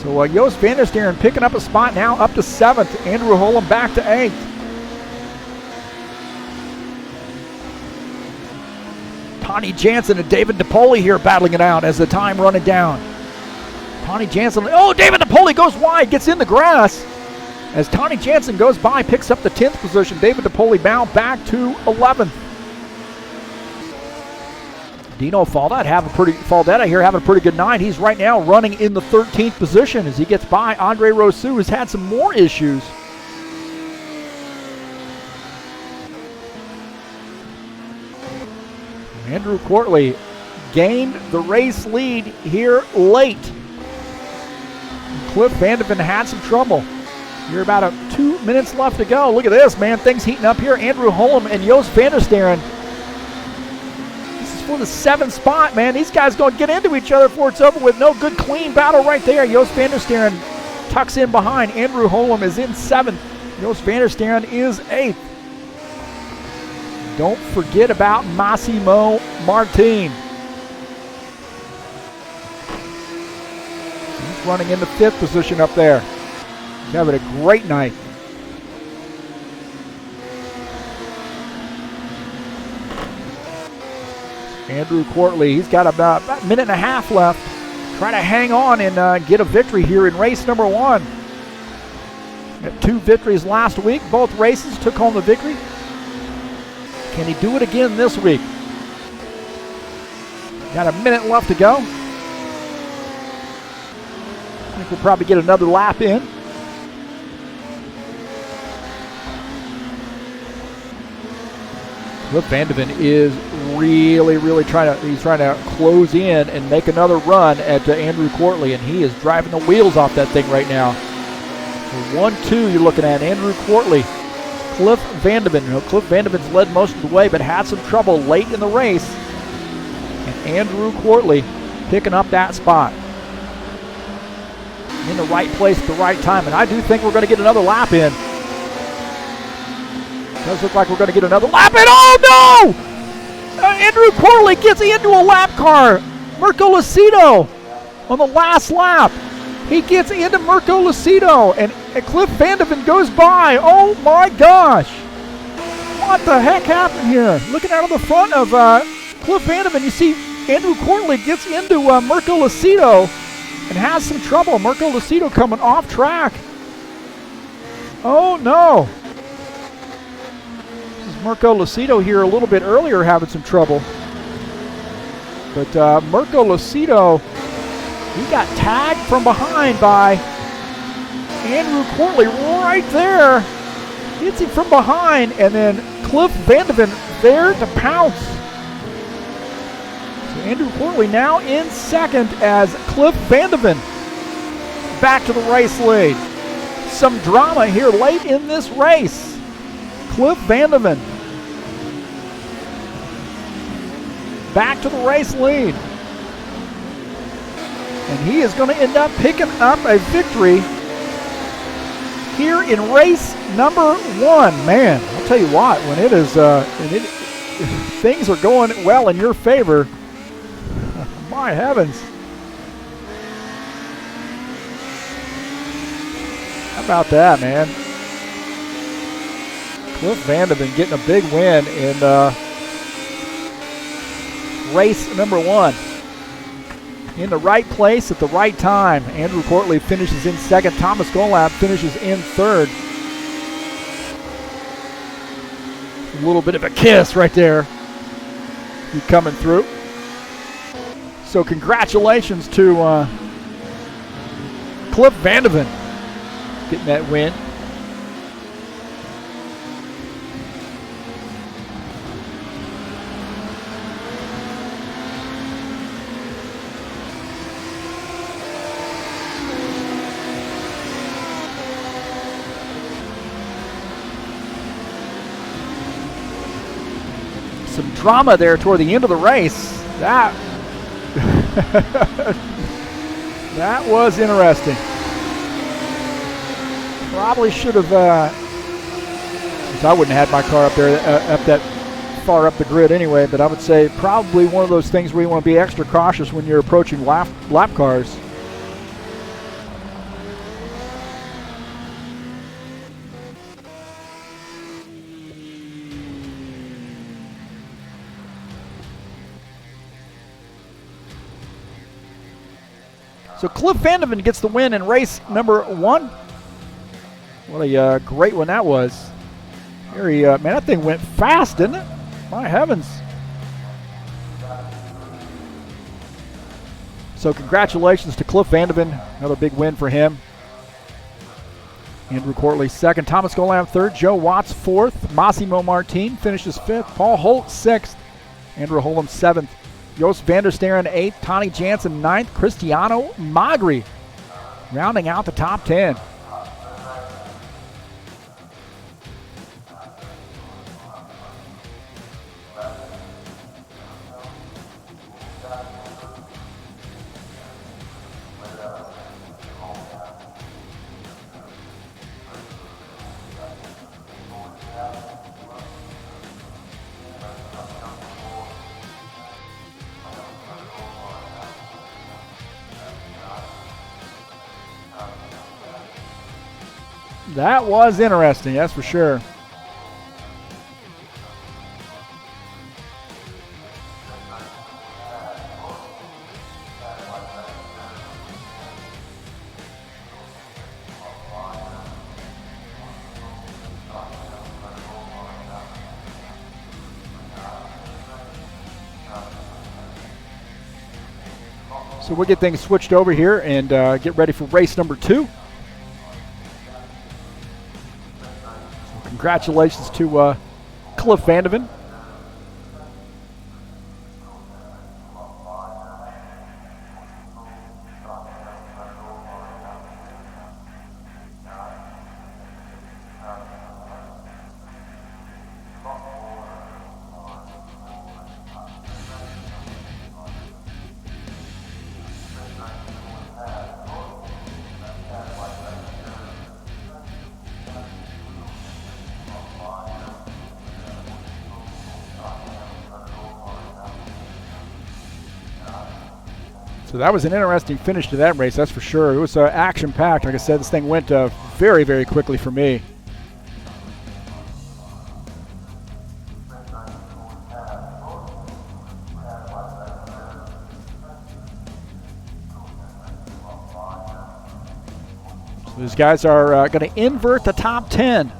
So Joost van der Sterren picking up a spot now up to 7th. Andrew Holm back to 8th. Tony Jansen and David DePoli here battling it out as the time running down. Tony Jansen, David DePoli goes wide, gets in the grass. As Tony Jansen goes by, picks up the 10th position. David DePoli now back to 11th. Dino Faldetta here having a pretty good night. He's right now running in the 13th position as he gets by. Andre Rousseau has had some more issues. Andrew Courtley gained the race lead here late. Cliff Vandeven had some trouble. You're about 2 minutes left to go. Look at this, man. Things heating up here. Andrew Holm and Joost van der Sterren. This is for the 7th spot, man. These guys going to get into each other before it's over with. No good, clean battle right there. Joost van der Sterren tucks in behind. Andrew Holm is in 7th. Joost van der Sterren is 8th. Don't forget about Massimo Martin. He's running in the 5th position up there. He's having a great night. Andrew Quartley, he's got about a minute and a half left. Try to hang on and get a victory here in race number 1. Got 2 victories last week. Both races took home the victory. Can he do it again this week? Got a minute left to go. I think we'll probably get another lap in. Cliff Vandeven is really trying to close in and make another run at Andrew Quartley, and he is driving the wheels off that thing right now. 1-2 you're looking at, Andrew Quartley, Cliff Vandeven. You know, Cliff Vandeven's led most of the way, but had some trouble late in the race. And Andrew Quartley picking up that spot. In the right place at the right time, and I do think we're going to get another lap in. Does look like we're going to get another lap in. Oh no! Andrew Quartley gets into a lap car. Mirko Lucido on the last lap. He gets into Mirko Lucido, and Cliff Vandeven goes by. Oh my gosh! What the heck happened here? Looking out of the front of Cliff Vandeven, you see Andrew Quartley gets into Mirko Lucido and has some trouble. Mirko Lucido coming off track. Oh no! Mirko Lucido here a little bit earlier having some trouble. But Mirko Lucido, he got tagged from behind by Andrew Quartley right there. Hits him from behind, and then Cliff Vandeven there to pounce. So Andrew Quartley now in second as Cliff Vandeven back to the race lead. Some drama here late in this race. Cliff Vandeven back to the race lead. And he is going to end up picking up a victory here in race number 1. Man, I'll tell you what, when it is things are going well in your favor, my heavens. How about that, man? Cliff Vandeven getting a big win in race number 1. In the right place at the right time. Andrew Quartley finishes in second. Thomas Golab finishes in third. A little bit of a kiss right there. He coming through. So congratulations to Cliff Vandeven getting that win. Some drama there toward the end of the race. That that was interesting. Probably should have. I wouldn't have had my car up there, up that far up the grid anyway. But I would say probably one of those things where you want to be extra cautious when you're approaching lap cars. So Cliff Vandeven gets the win in race number 1. What a great one that was. Man, that thing went fast, didn't it? My heavens. So congratulations to Cliff Vandeven. Another big win for him. Andrew Quartley second. Thomas Golab third. Joe Watts fourth. Massimo Martin finishes fifth. Paul Holt sixth. Andrew Holm seventh. Joost van der Sterren 8th, Tony Jansen 9th, Cristiano Magri rounding out the top 10. That was interesting, that's for sure. So we'll get things switched over here and get ready for race number 2. So congratulations to Cliff Vandeven. So that was an interesting finish to that race, that's for sure. It was action-packed. Like I said, this thing went very, very quickly for me. So these guys are going to invert the top 10.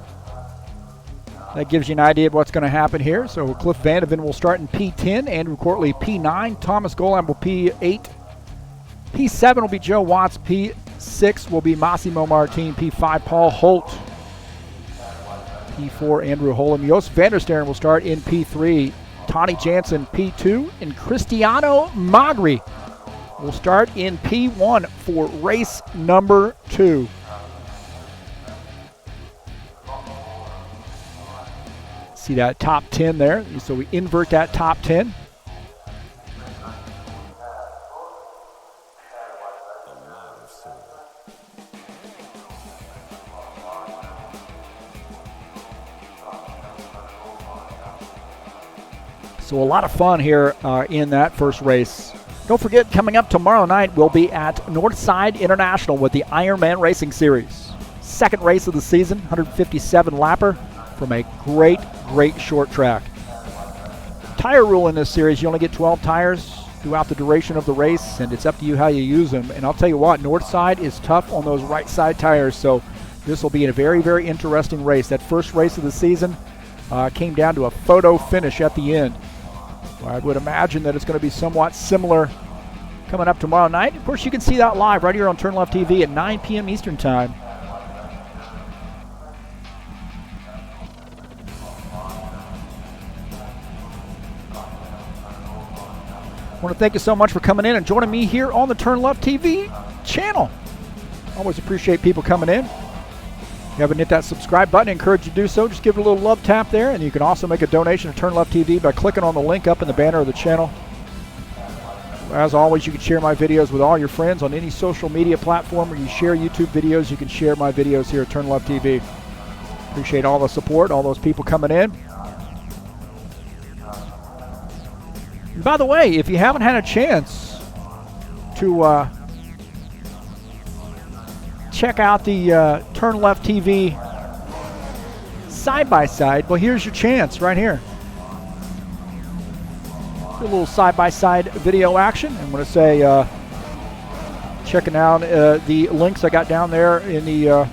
That gives you an idea of what's going to happen here. So Cliff Vandeven will start in P10, Andrew Courtley P9, Thomas Golan will P8, P7 will be Joe Watts, P6 will be Massimo Martin, P5 Paul Holt, P4 Andrew Holm. Jos van der Sterren will start in P3, Tony Jansen P2, and Cristiano Magri will start in P1 for race number 2. See that top 10 there, so we invert that top 10. So a lot of fun here in that first race. Don't forget, coming up tomorrow night, we'll be at Northside International with the Ironman Racing Series. Second race of the season, 157 lapper from a great short track. Tire rule in this series, you only get 12 tires throughout the duration of the race, and it's up to you how you use them. And I'll tell you what, Northside is tough on those right side tires, so this will be a very interesting race. That first race of the season came down to a photo finish at the end. I would imagine that it's going to be somewhat similar coming up tomorrow night. Of course, you can see that live right here on TurnLeftTV at 9 p.m. Eastern Time. I want to thank you so much for coming in and joining me here on the TurnLeftTV channel. Always appreciate people coming in. If you haven't hit that subscribe button, I encourage you to do so. Just give it a little love tap there, and you can also make a donation to TurnLeftTV by clicking on the link up in the banner of the channel. As always, you can share my videos with all your friends on any social media platform where you share YouTube videos. You can share my videos here at TurnLeftTV. Appreciate all the support, all those people coming in. And by the way, if you haven't had a chance to check out the TurnLeftTV side-by-side, well, here's your chance right here. A little side-by-side video action. I'm going to say checking out the links I got down there in the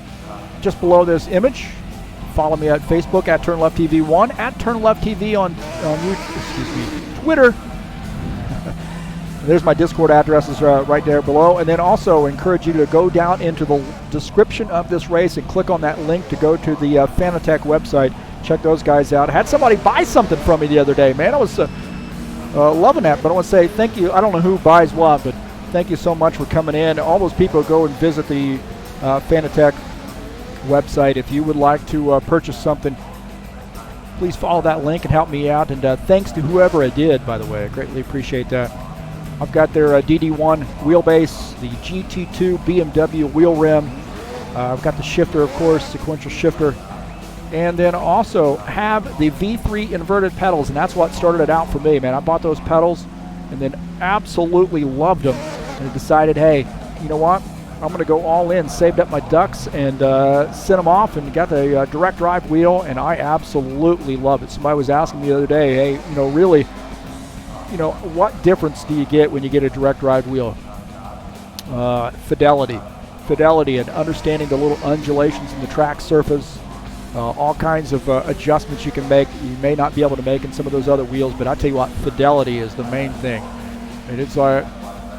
just below this image. Follow me at Facebook at TurnLeftTV1, at TurnLeftTV on Twitter. There's my Discord addresses right there below. And then also encourage you to go down into the description of this race and click on that link to go to the Fanatec website. Check those guys out. I had somebody buy something from me the other day, man. I was loving that. But I want to say thank you. I don't know who buys what, but thank you so much for coming in. All those people go and visit the Fanatec website. If you would like to purchase something, please follow that link and help me out. And thanks to whoever I did, by the way. I greatly appreciate that. I've got their DD1 wheelbase, the GT2 BMW wheel rim. I've got the shifter, of course, sequential shifter. And then also have the V3 inverted pedals, and that's what started it out for me, man. I bought those pedals and then absolutely loved them and decided, hey, you know what? I'm going to go all in, saved up my ducks, and sent them off and got the direct drive wheel, and I absolutely love it. Somebody was asking me the other day, hey, you know, really, you know, what difference do you get when you get a direct drive wheel? Fidelity and understanding the little undulations in the track surface, all kinds of adjustments you can make you may not be able to make in some of those other wheels, but I tell you what, fidelity is the main thing. And it's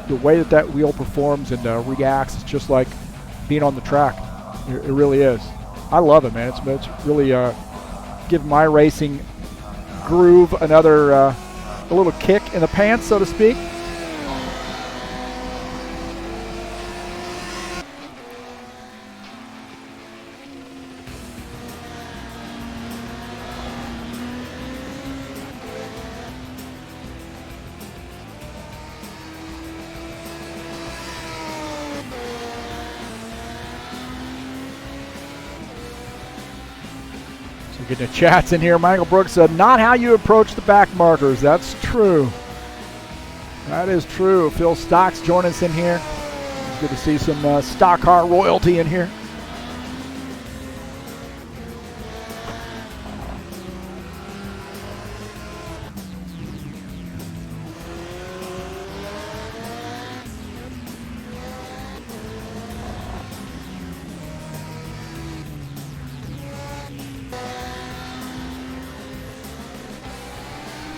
the way that that wheel performs and reacts is just like being on the track. It really is. I love it, man. It's really give my racing groove another a little kick in the pants, so to speak. Getting the chats in here. Michael Brooks said, not how you approach the back markers. That's true. That is true. Phil Stocks joining us in here. It's good to see some stock car royalty in here.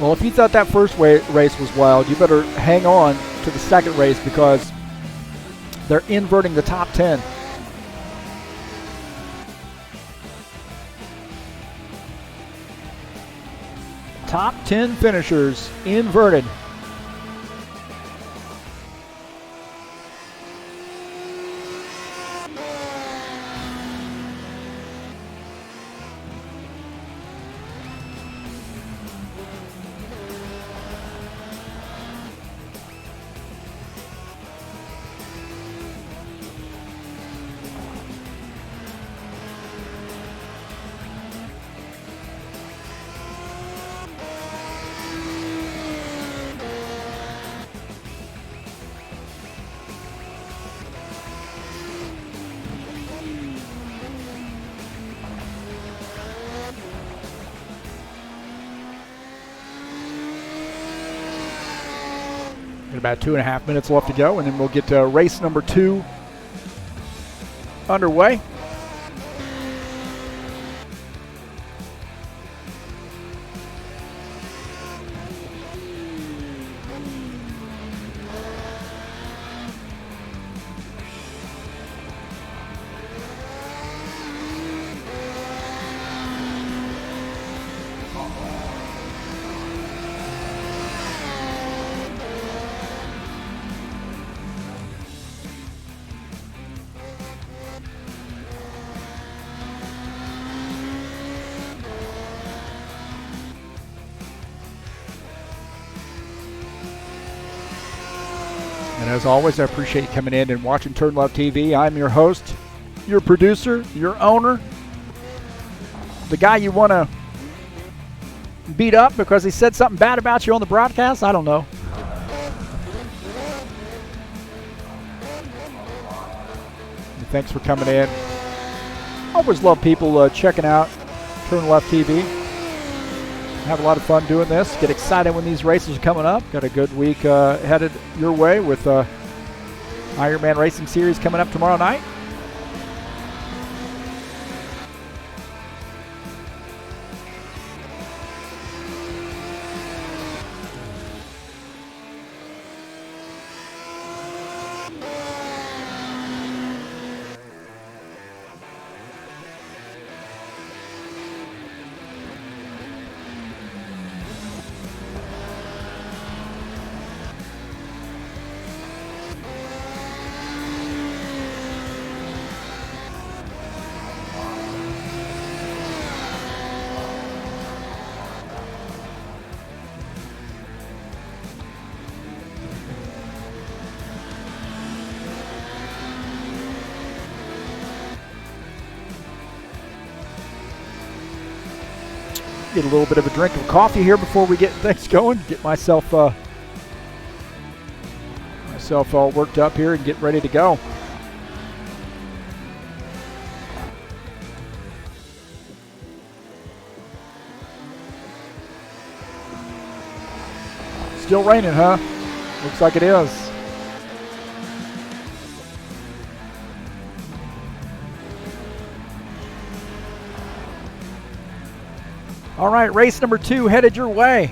Well, if you thought that first race was wild, you better hang on to the second race because they're inverting the top 10. Top 10 finishers inverted. About 2.5 minutes left to go, and then we'll get to race number 2 underway. And as always, I appreciate you coming in and watching TurnLeftTV. I'm your host, your producer, your owner, the guy you want to beat up because he said something bad about you on the broadcast. I don't know. And thanks for coming in. Always love people checking out TurnLeftTV. Have a lot of fun doing this. Get excited when these races are coming up. Got a good week headed your way with Ironman Racing Series coming up tomorrow night. Get a little bit of a drink of coffee here before we get things going. Get myself all worked up here and get ready to go. Still raining, huh? Looks like it is. All right, race number 2 headed your way.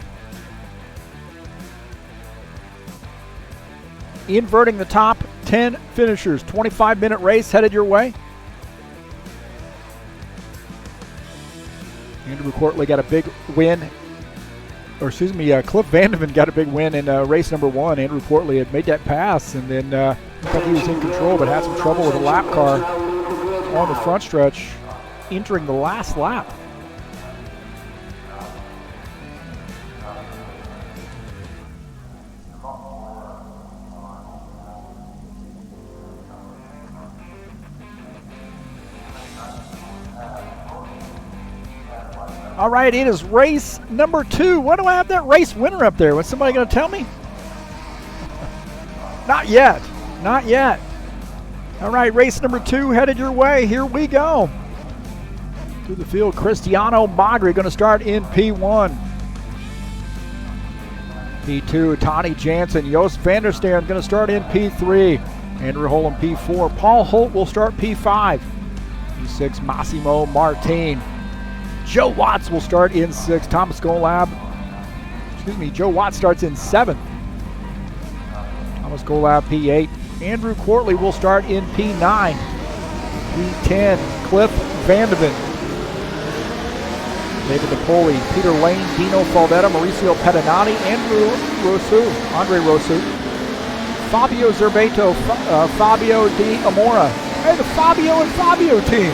Inverting the top 10 finishers. 25-minute race headed your way. Andrew Courtley got a big win. Cliff Vandeven got a big win in race number 1. Andrew Courtley had made that pass and then thought he was in control, but had some trouble with a lap car on the front stretch, entering the last lap. All right, it is race number 2. Why do I have that race winner up there? Was somebody going to tell me? Not yet. Not yet. All right, race number 2 headed your way. Here we go. Through the field, Cristiano Magri going to start in P1. P2, Tony Jansen. Joost van der Stern going to start in P3. Andrew Holm P4. Paul Holt will start P5. P6, Massimo Martin. Joe Watts will start in 6th. Joe Watts starts in 7th. Thomas Golab P8. Andrew Courtley will start in P9. P10, Cliff Vandeven. David Napoli, Peter Lane, Dino Faldetta, Mauricio Pettinati, Andre Rosu. Fabio Zerbeto, Fabio Di Amora. Hey, the Fabio and Fabio team.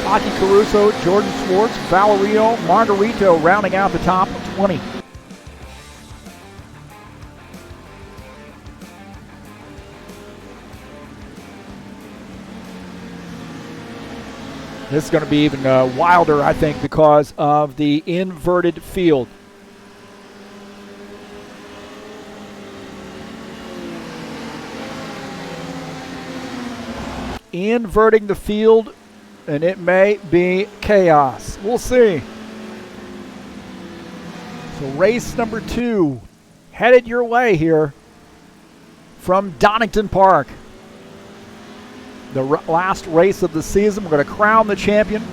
Aki Caruso, Jordan Schwartz, Valerio Margarito rounding out the top 20. This is going to be even wilder, I think, because of the inverted field. Inverting the field, and it may be chaos. We'll see. So race number 2 headed your way here from Donington Park. The last race of the season. We're going to crown the champion.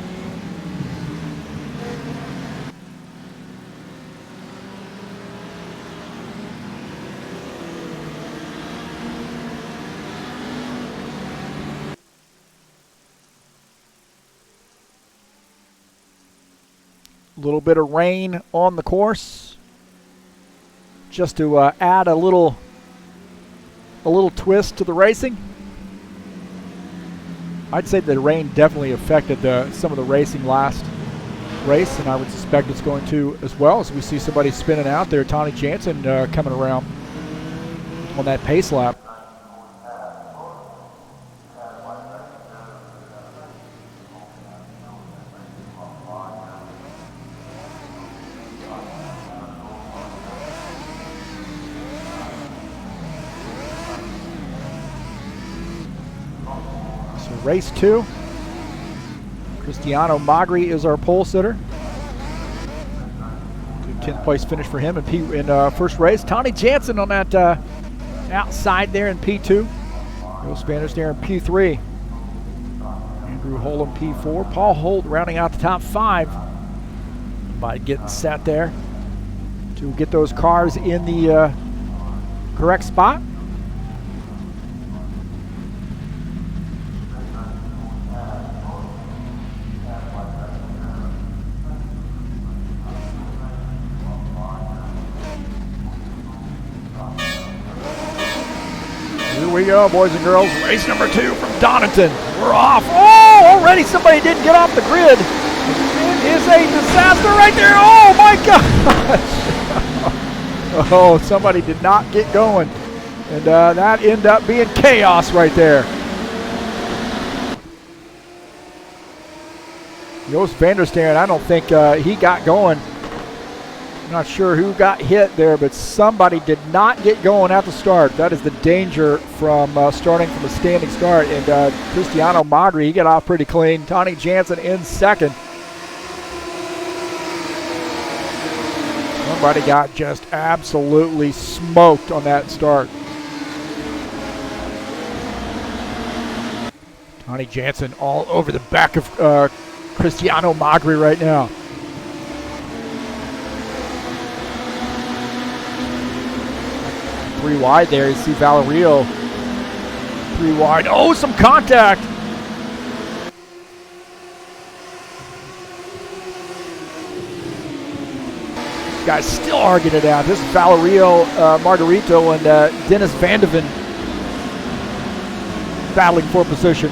A little bit of rain on the course, just to add a little twist to the racing. I'd say the rain definitely affected some of the racing last race, and I would suspect it's going to as well, as we see somebody spinning out there. Tony Jansen coming around on that pace lap. Race 2. Cristiano Magri is our pole sitter. Good 10th place finish for him in first race. Tony Jansen on that outside there in P2. Joost van der Stern in P3. Andrew Holm P4. Paul Holt rounding out the top 5 by getting set there to get those cars in the correct spot. Here we go, boys and girls. Race number 2 from Donington. We're off. Oh, already somebody didn't get off the grid. It is a disaster right there. Oh, my gosh. Oh, somebody did not get going. And that ended up being chaos right there. Joost van der Stern, I don't think he got going. I'm not sure who got hit there, but somebody did not get going at the start. That is the danger from starting from a standing start. And Cristiano Magri, he got off pretty clean. Tony Jansen in 2nd. Somebody got just absolutely smoked on that start. Tony Jansen all over the back of Cristiano Magri right now. 3 wide there. You see Valerio 3 wide. Oh, some contact. Guys still arguing it out. This is Valerio Margarito and Dennis Vandeven battling for position.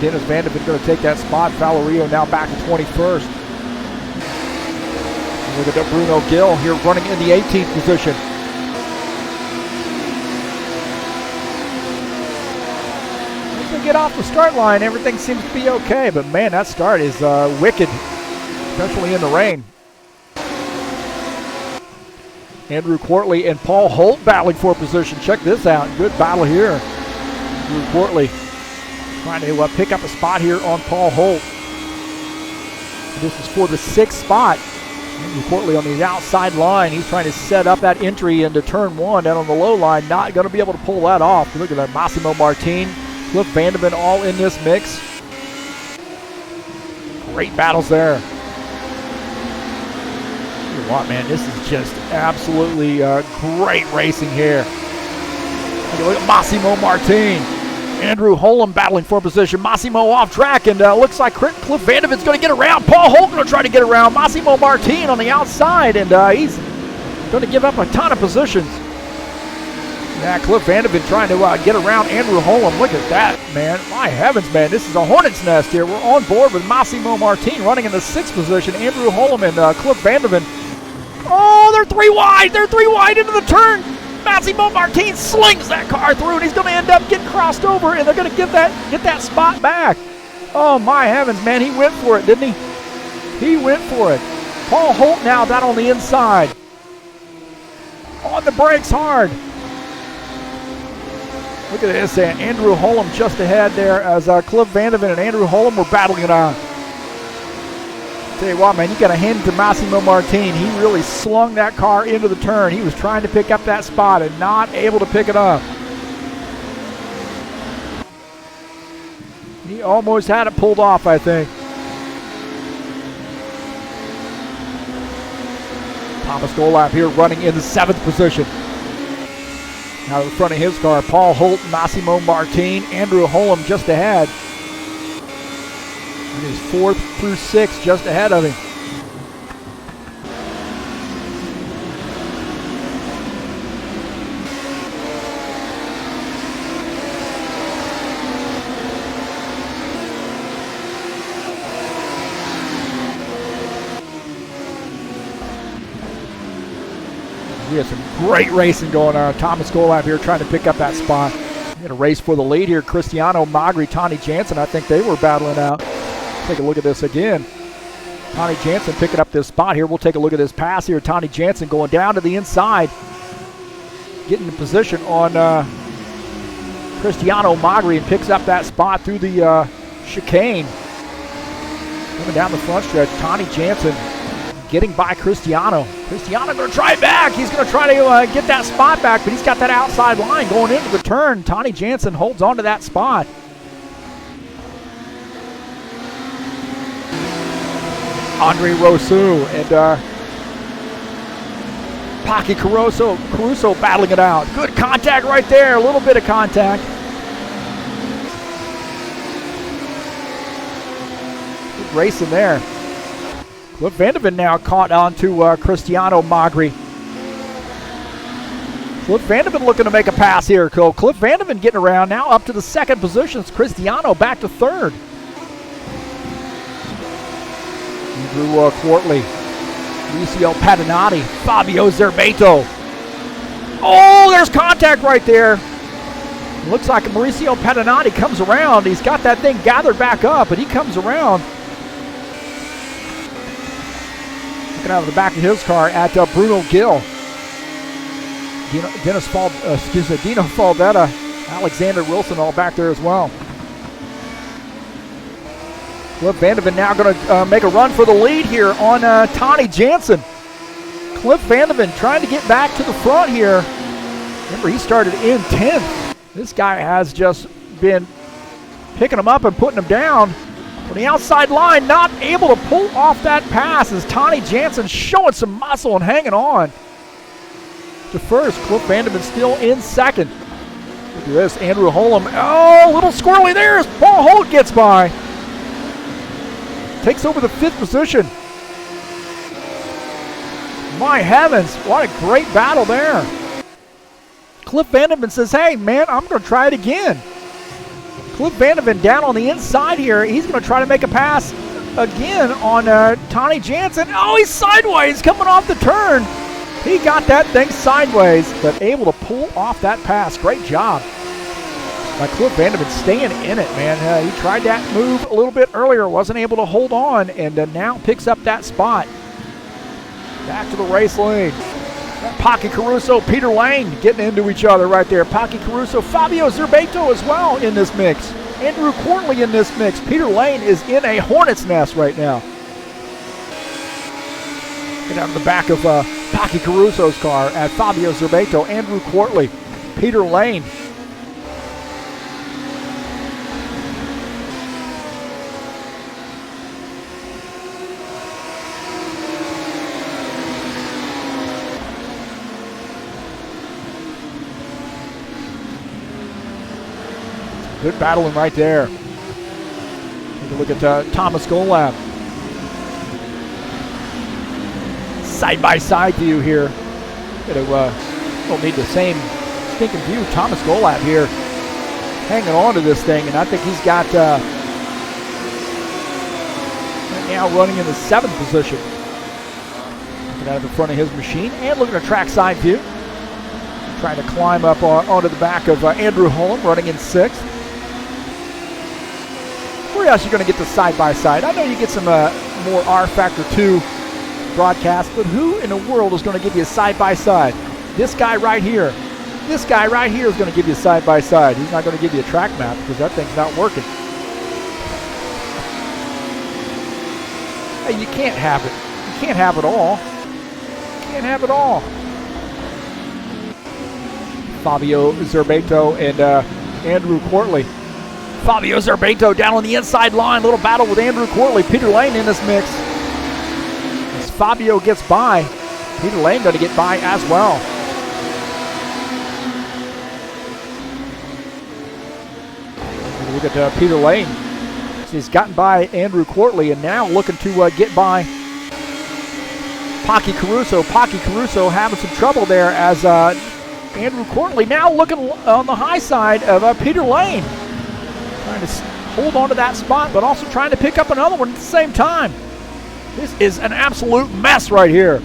Dennis Vandeven going to take that spot. Valerio now back to 21st. Look at Bruno Gill here running in the 18th position. Once they get off the start line, everything seems to be okay. But man, that start is wicked, especially in the rain. Andrew Quartley and Paul Holt battling for position. Check this out. Good battle here. Andrew Quartley trying to pick up a spot here on Paul Holt. This is for the 6th spot. Andrew Quartley on the outside line. He's trying to set up that entry into turn 1 down on the low line. Not going to be able to pull that off. Look at that. Massimo Martin, Cliff Vandeven all in this mix. Great battles there. What, man, this is just absolutely great racing here. Look at Massimo Martin. Andrew Holm battling for position. Massimo off track, and looks like Cliff Vandeven's going to get around. Paul Holt going to try to get around. Massimo Martin on the outside, and he's going to give up a ton of positions. Yeah, Cliff Vandeven trying to get around Andrew Holm. Look at that, man. My heavens, man. This is a hornet's nest here. We're on board with Massimo Martin running in the 6th position. Andrew Holm and Cliff Vandeven. Oh, they're 3 wide. They're 3 wide into the turn. Massimo Martin slings that car through, and he's going to end up getting crossed over, and they're going to get that spot back. Oh, my heavens, man. He went for it, didn't he? He went for it. Paul Holt now down on the inside. On the brakes hard. Look at this. Andrew Holm just ahead there as Cliff Vandeven and Andrew Holm were battling it out. Tell you what, man, you got to hand it to Massimo Martin. He really slung that car into the turn. He was trying to pick up that spot and not able to pick it up. He almost had it pulled off, I think. Thomas Golap here running in the 7th position. Now in front of his car, Paul Holt, Massimo Martin, Andrew Holm just ahead. And he's 4th through 6th just ahead of him. We have some great racing going on. Thomas Golap here trying to pick up that spot. In a race for the lead here, Cristiano Magri, Tony Jansen, I think they were battling out. Take a look at this again. Tony Jansen picking up this spot here. We'll take a look at this pass here. Tony Jansen going down to the inside. Getting in position on Cristiano Magri and picks up that spot through the chicane. Coming down the front stretch, Tony Jansen getting by Cristiano. Cristiano going to try it back. He's going to try to get that spot back, but he's got that outside line going into the turn. Tony Jansen holds on to that spot. Andre Rousseau and Paki Caruso battling it out. Good contact right there. A little bit of contact. Good racing there. Cliff Vandeven now caught on to Cristiano Magri. Cliff Vandeven looking to make a pass here. Cliff Vandeven getting around now up to the 2nd position. It's Cristiano back to 3rd. Andrew Quartley, Mauricio Patinati, Fabio Zerbato. Oh, there's contact right there. It looks like Mauricio Patinati comes around. He's got that thing gathered back up, but he comes around. Looking out of the back of his car at Bruno Gill. Dino Faldetta, Alexander Wilson all back there as well. Cliff Vandeven now going to make a run for the lead here on Tony Jansen. Cliff Vandeven trying to get back to the front here. Remember, he started in 10th. This guy has just been picking him up and putting him down. On the outside line, not able to pull off that pass as Tony Jansen showing some muscle and hanging on. to first. Cliff Vandeman still in second. Look at this, Andrew Holm. Oh, a little squirrely there as Paul Holt gets by. Takes over the 5th position. My heavens, what a great battle there. Cliff Vandeman says, hey, man, I'm going to try it again. Cliff Vandeman down on the inside here. He's going to try to make a pass again on Tony Jansen. Oh, he's sideways coming off the turn. He got that thing sideways, but able to pull off that pass. Great job by Cliff Vandeman staying in it, man. He tried that move a little bit earlier, wasn't able to hold on, and now picks up that spot. Back to the race lane. Pocky Caruso, Peter Lane getting into each other right there. Pocky Caruso, Fabio Zerbato as well in this mix. Andrew Quartley in this mix. Peter Lane is in a hornet's nest right now. Get out of the back of Pocky Caruso's car at Fabio Zerbato, Andrew Quartley, Peter Lane. Good battling right there. Take a look at Thomas Golab. Side-by-side view here. Don't need the same stinking view. Thomas Golab here hanging on to this thing, and I think he's got right now running in the 7th position. Looking out of the front of his machine and looking at trackside view. Trying to climb up onto the back of Andrew Holm, running in 6th. Where else are you going to get the side-by-side? I know you get some more rFactor 2 broadcasts, but who in the world is going to give you a side-by-side? This guy right here. This guy right here is going to give you a side-by-side. He's not going to give you a track map because that thing's not working. Hey, you can't have it. You can't have it all. You can't have it all. Fabio Zerbato and Andrew Quartley. Fabio Zerbato down on the inside line. Little battle with Andrew Quartley. Peter Lane in this mix. As Fabio gets by, Peter Lane going to get by as well. Look at Peter Lane. He's gotten by Andrew Quartley and now looking to get by Pocky Caruso. Pocky Caruso having some trouble there as Andrew Quartley now looking on the high side of Peter Lane. Trying to hold on to that spot, but also trying to pick up another one at the same time. This is an absolute mess right here.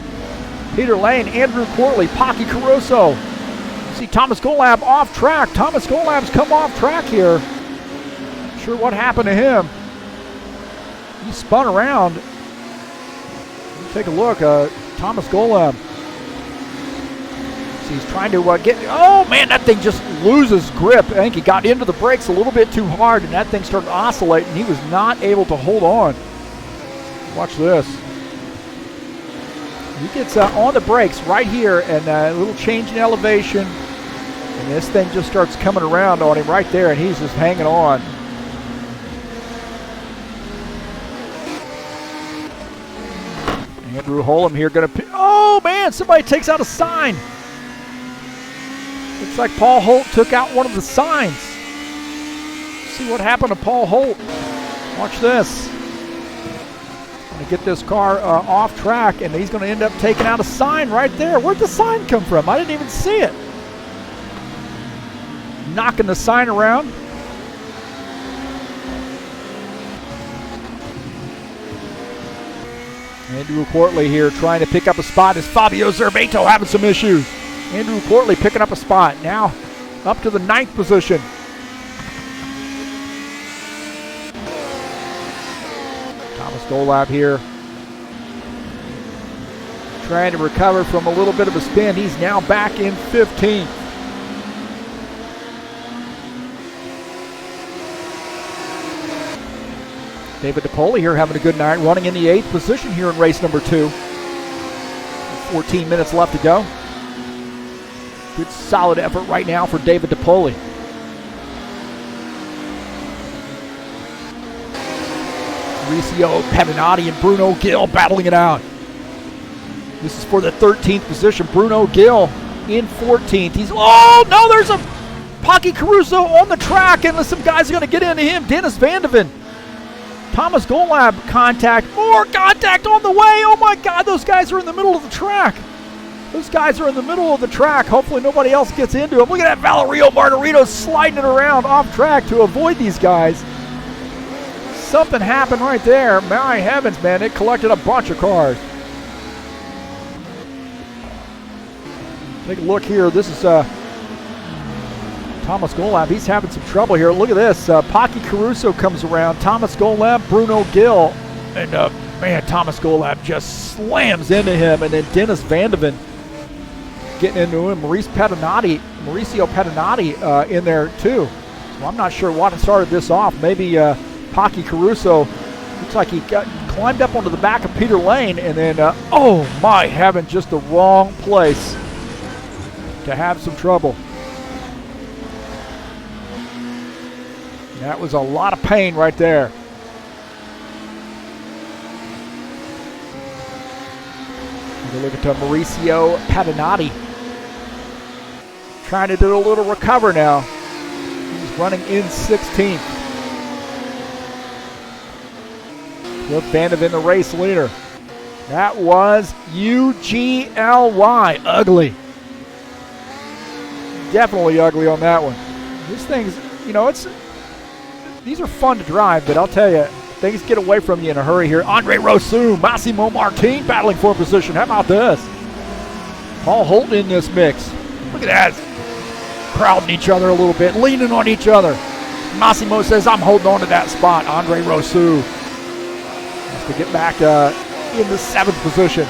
Peter Lane, Andrew Quartley, Pocky Caruso. You see Thomas Golab off track. Thomas Golab's come off track here. Not sure what happened to him. He spun around. Take a look. Thomas Golab. He's trying to get, oh man, that thing just loses grip. I think he got into the brakes a little bit too hard and that thing started oscillating. He was not able to hold on. Watch this. He gets on the brakes right here and a little change in elevation. And this thing just starts coming around on him right there and he's just hanging on. Andrew Holm here going to, oh man, somebody takes out a sign. Looks like Paul Holt took out one of the signs. See what happened to Paul Holt. Watch this. Going to get this car off track, and he's going to end up taking out a sign right there. Where'd the sign come from? I didn't even see it. Knocking the sign around. Andrew Quartley here trying to pick up a spot as Fabio Zerbato having some issues. Andrew Quartley picking up a spot. Now up to the 9th position. Thomas Golab here. Trying to recover from a little bit of a spin. He's now back in 15th. David DePoli here having a good night, running in the 8th position here in race number 2. 14 minutes left to go. Good solid effort right now for David DePoli. Mauricio Pavinati and Bruno Gill battling it out. This is for the 13th position. Bruno Gill in 14th. Oh, no, there's a Pocky Caruso on the track, and some guys are going to get into him. Dennis Vandeven. Thomas Golab contact. More contact on the way. Oh, my God, those guys are in the middle of the track. Those guys are in the middle of the track. Hopefully nobody else gets into them. Look at that Valerio Margarito sliding it around off track to avoid these guys. Something happened right there. My heavens, man, it collected a bunch of cars. Take a look here. This is Thomas Golab. He's having some trouble here. Look at this. Pocky Caruso comes around. Thomas Golab, Bruno Gill. And, man, Thomas Golab just slams into him. And then Dennis Vandeven getting into him. Mauricio Pettinati in there, too. So I'm not sure what started this off. Maybe Pocky Caruso looks like he climbed up onto the back of Peter Lane. And then, oh, my heavens, just the wrong place to have some trouble. That was a lot of pain right there. Look at Mauricio Pettinati. Trying to do a little recover now. He's running in 16th. Cliff Vandeven, the race leader. That was UGLY. Ugly. Definitely ugly on that one. This thing's, you know, these are fun to drive, but I'll tell you, things get away from you in a hurry here. Andre Rosu, Massimo Martin battling for position. How about this? Paul Holt in this mix. Look at that. Crowding each other a little bit, leaning on each other. Massimo says, I'm holding on to that spot. Andre Rosu has to get back in the 7th position.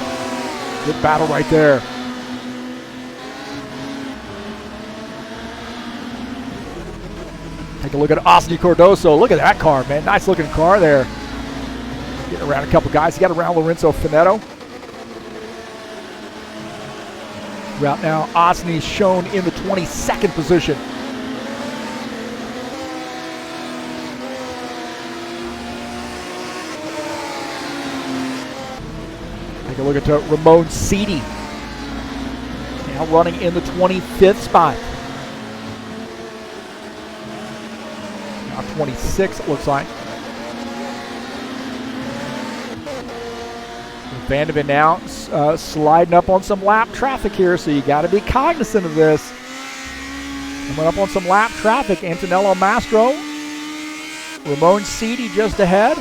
Good battle right there. Take a look at Osni Cordoso. Look at that car, man. Nice looking car there. Getting around a couple guys. He got around Lorenzo Finetto. Right now, Osni's shown in the 22nd position. Take a look at Ramon Seedy. Now running in the 25th spot. 26, it looks like. Vandeven now sliding up on some lap traffic here, so you got to be cognizant of this. Coming up on some lap traffic, Antonello Mastro, Ramon Seedy just ahead.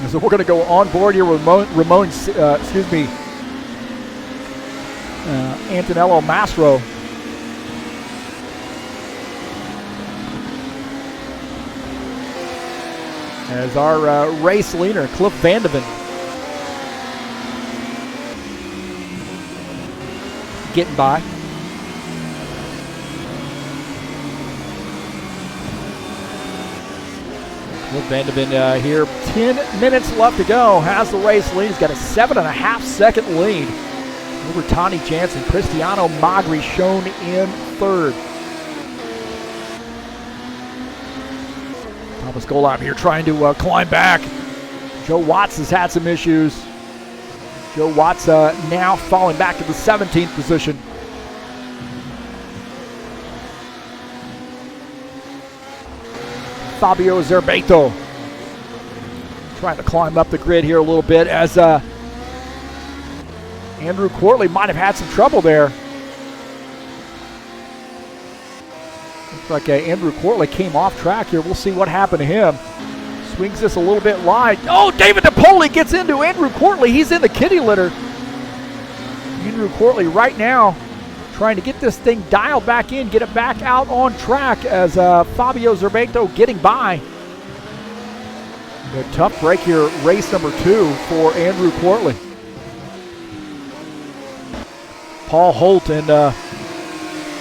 So we're going to go on board here with Antonello Mastro. As our race leader, Cliff Vandeven. Getting by. Cliff Vandeven here, 10 minutes left to go, has the race lead. He's got a 7.5-second lead over Tony Jansen. Cristiano Magri shown in 3rd. Thomas Golab here trying to climb back. Joe Watts has had some issues. Joe Watts now falling back to the 17th position. Fabio Zerbeto trying to climb up the grid here a little bit as Andrew Quartley might have had some trouble there. Looks like Andrew Quartley came off track here. We'll see what happened to him. Swings this a little bit wide. Oh, David DePoli gets into Andrew Quartley. He's in the kitty litter. Andrew Quartley right now trying to get this thing dialed back in, get it back out on track as Fabio Zerbeto getting by. A tough break here, race number 2 for Andrew Quartley. Paul Holt and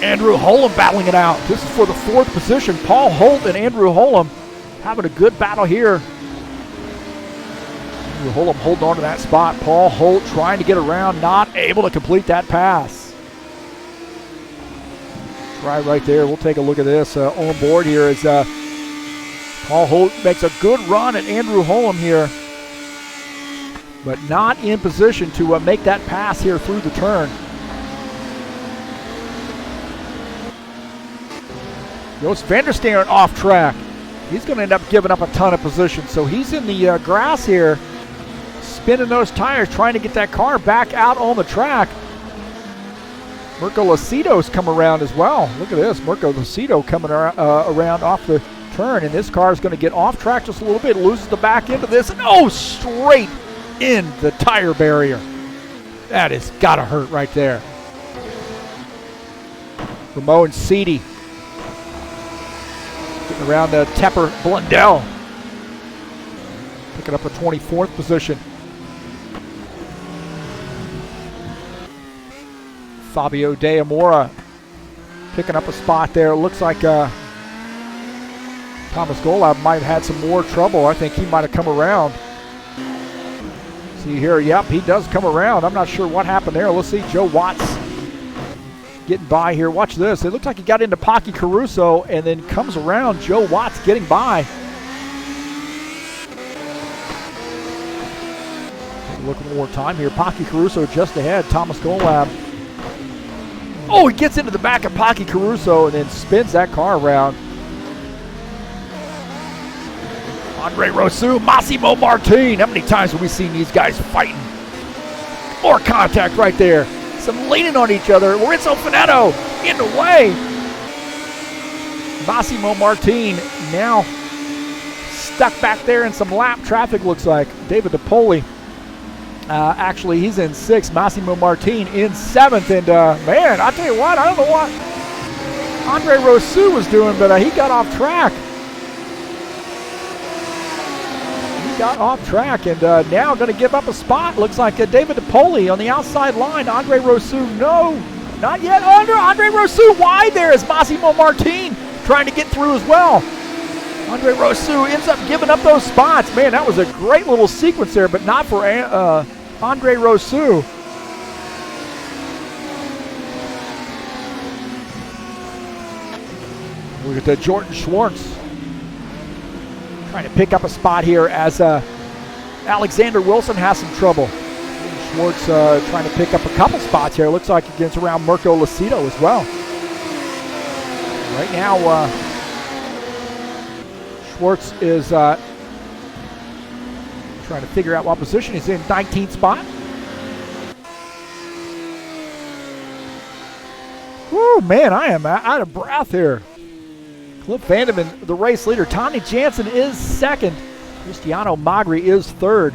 Andrew Holm battling it out. This is for the 4th position. Paul Holt and Andrew Holm having a good battle here. Holm holding on to that spot. Paul Holt trying to get around, not able to complete that pass. Try right there. We'll take a look at this on board here as Paul Holt makes a good run at Andrew Holm here, but not in position to make that pass here through the turn. Joost Vandersteen off track. He's going to end up giving up a ton of position, so he's in the grass here, spinning those tires, trying to get that car back out on the track. Mirko Lucido's come around as well. Look at this, Mirko Lucido coming around off the turn, and this car is going to get off track just a little bit, loses the back end of this, and straight in the tire barrier. That has got to hurt right there. Ramon Seedy getting around Tepper Blundell, picking up a 24th position. Fabio De Amora picking up a spot there. Looks like Thomas Golab might have had some more trouble. I think he might have come around. See here, yep, he does come around. I'm not sure what happened there. Let's see, Joe Watts getting by here. Watch this. It looks like he got into Pocky Caruso and then comes around. Joe Watts getting by. Look one more time here. Pocky Caruso just ahead. Thomas Golab. Oh, he gets into the back of Pocky Caruso and then spins that car around. Andre Rosu, Massimo Martin. How many times have we seen these guys fighting? More contact right there. Some leaning on each other. Lorenzo Finetto in the way. Massimo Martin now stuck back there in some lap traffic, looks like. David DePoli. Actually, he's in 6th. Massimo Martin in 7th. And, man, I tell you what, I don't know what Andre Rosu was doing, but he got off track. He got off track and now going to give up a spot. Looks like David DePoli on the outside line. Andre Rosu, no, not yet. Andre Rosu wide there as Massimo Martin trying to get through as well. Andre Rosu ends up giving up those spots. Man, that was a great little sequence there, but not for Andre Rosu. Look at that, Jordan Schwartz trying to pick up a spot here as Alexander Wilson has some trouble. Schwartz trying to pick up a couple spots here. Looks like he gets around Mirko Lucido as well. Right now, Schwartz is trying to figure out what position he's in. 19th spot. Woo, man, I am out of breath here. Cliff Vandeman, the race leader. Tony Jansen is 2nd. Cristiano Magri is 3rd.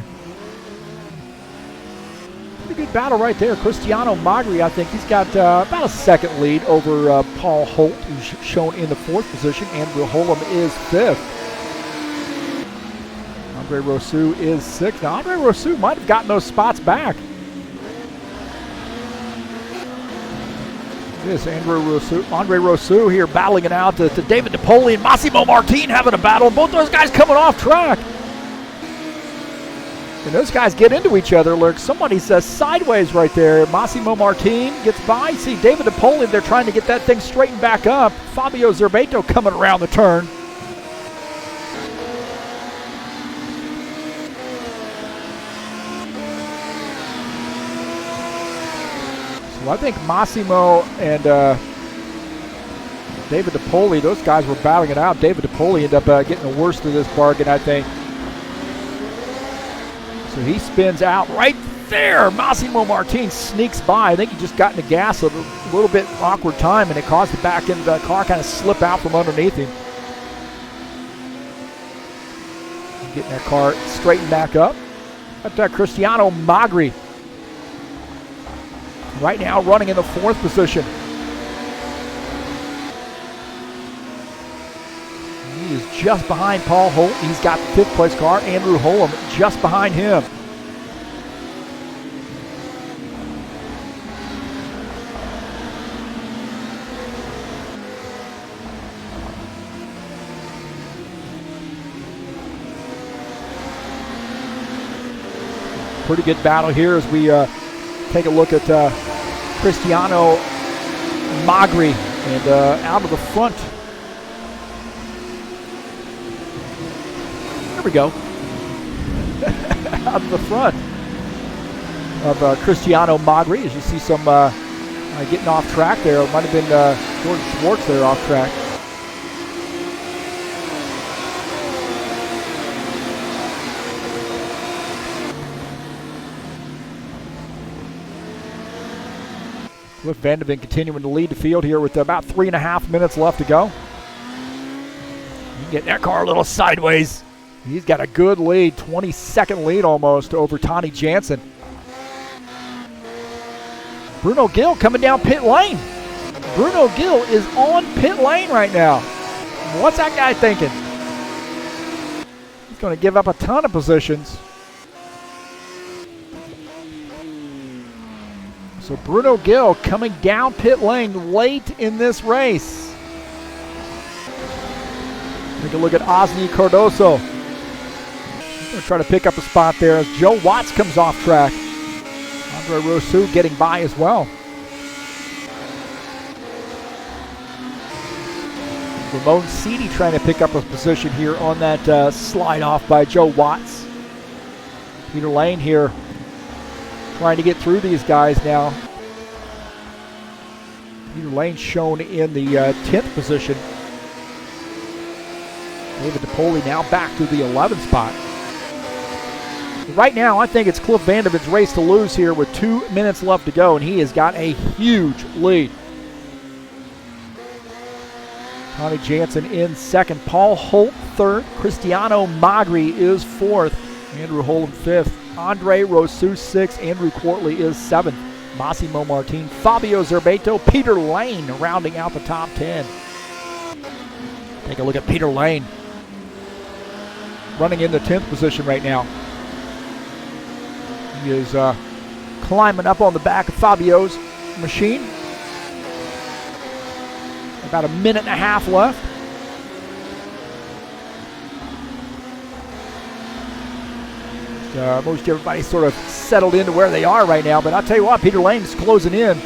Pretty good battle right there. Cristiano Magri, I think he's got about a 2nd lead over Paul Holt, who's shown in the 4th position. Andrew Holm is 5th. Andre Rosu is 6th. Now, Andre Rosu might have gotten those spots back. This Andre Rosu here battling it out to David DePoli and Massimo Martin having a battle. Both those guys coming off track. And those guys get into each other. Look, somebody says sideways right there. Massimo Martin gets by. See David DePoli, they're trying to get that thing straightened back up. Fabio Zerbato coming around the turn. I think Massimo and David DePoli, those guys were battling it out. David DePoli ended up getting the worst of this bargain, I think. So he spins out right there. Massimo Martin sneaks by. I think he just got in the gas a little bit awkward time, and it caused the back end of the car kind of slip out from underneath him. Getting that car straightened back up. Got Cristiano Magri right now running in the 4th position. He is just behind Paul Holt. He's got the 5th place car. Andrew Holm just behind him. Pretty good battle here as we take a look at Cristiano Magri, and out of the front. There we go. Out of the front of Cristiano Magri, as you see some getting off track there. It might have been George Schwartz there off track. Cliff Vandeven continuing to lead the field here with about 3.5 minutes left to go. You can get that car a little sideways. He's got a good lead, 20-second lead almost over Tony Jansen. Bruno Gill coming down pit lane. Bruno Gill is on pit lane right now. What's that guy thinking? He's going to give up a ton of positions. So Bruno Gill coming down pit lane late in this race. Take a look at Osni Cardoso. He's going to try to pick up a spot there as Joe Watts comes off track. Andre Rousseau getting by as well. Ramon Seedy trying to pick up a position here on that slide off by Joe Watts. Peter Lane here trying to get through these guys now. Peter Lane shown in the 10th position. David DePoli now back to the 11th spot. Right now, I think it's Cliff Vandeven's race to lose here with 2 minutes left to go, and he has got a huge lead. Tony Jansen in second. Paul Holt third. Cristiano Magri is fourth. Andrew Holm fifth. Andre Rousseau sixth. Andrew Quartley is seventh. Massimo Martin, Fabio Zerbato, Peter Lane rounding out the top 10. Take a look at Peter Lane. Running in the 10th position right now. He is climbing up on the back of Fabio's machine. About a minute and a half left. Most everybody's sort of settled into where they are right now, but I'll tell you what, Peter Lane's closing in.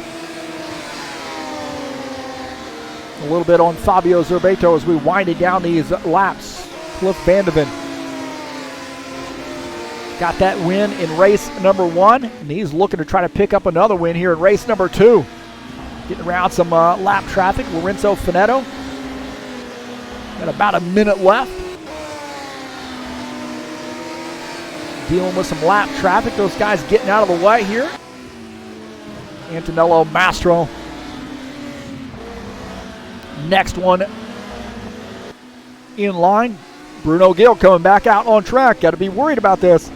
A little bit on Fabio Zerbato as we winded down these laps. Cliff Vandeven got that win in race number 1, and he's looking to try to pick up another win here in race number 2. Getting around some lap traffic. Lorenzo Finetto. Got about a minute left. Dealing with some lap traffic. Those guys getting out of the way here. Antonello Mastro. Next one in line. Bruno Gill coming back out on track. Got to be worried about this.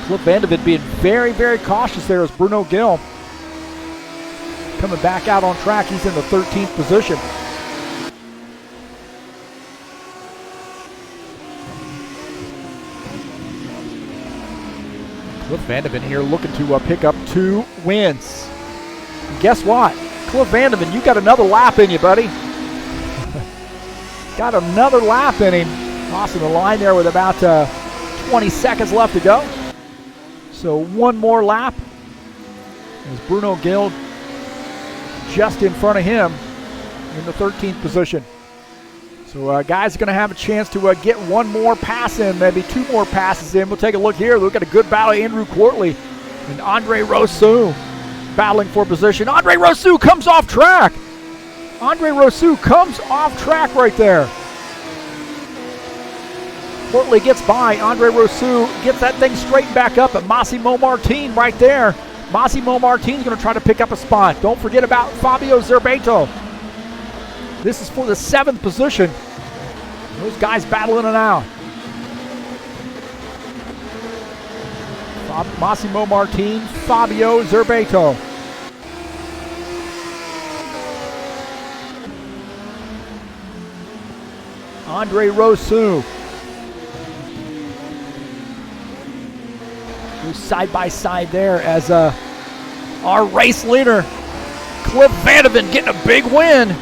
Cliff Vandeven being very, very cautious there as Bruno Gill coming back out on track. He's in the 13th position. Cliff Vandeven here looking to pick up 2 wins. And guess what? Cliff Vandeven, you got another lap in you, buddy. Got another lap in him. Crossing the line there with about 20 seconds left to go. So one more lap. As Bruno Gill just in front of him in the 13th position. So guys are going to have a chance to get one more pass in, maybe 2 more passes in. We'll take a look here. Look at a good battle. Andrew Quartley and Andre Rousseau battling for position. Andre Rousseau comes off track. Andre Rousseau comes off track right there. Quartley gets by. Andre Rousseau gets that thing straightened back up, and Massimo Martin right there. Massimo Martin's going to try to pick up a spot. Don't forget about Fabio Zerbato. This is for the 7th position. Those guys battling it out. Massimo Martin, Fabio Zerbato. Andre Rousseau. Goes side by side there as our race leader, Cliff Vandeven, getting a big win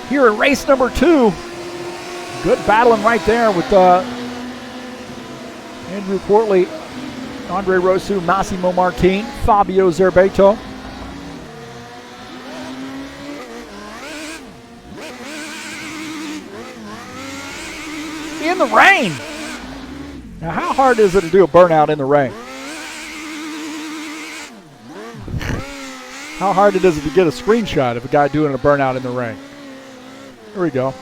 here in race number 2. Good battling right there with Andrew Portley, Andre Rosu, Massimo Martin, Fabio Zerbeto. In the rain. Now, how hard is it to do a burnout in the rain? How hard is it to get a screenshot of a guy doing a burnout in the rain? Here we go.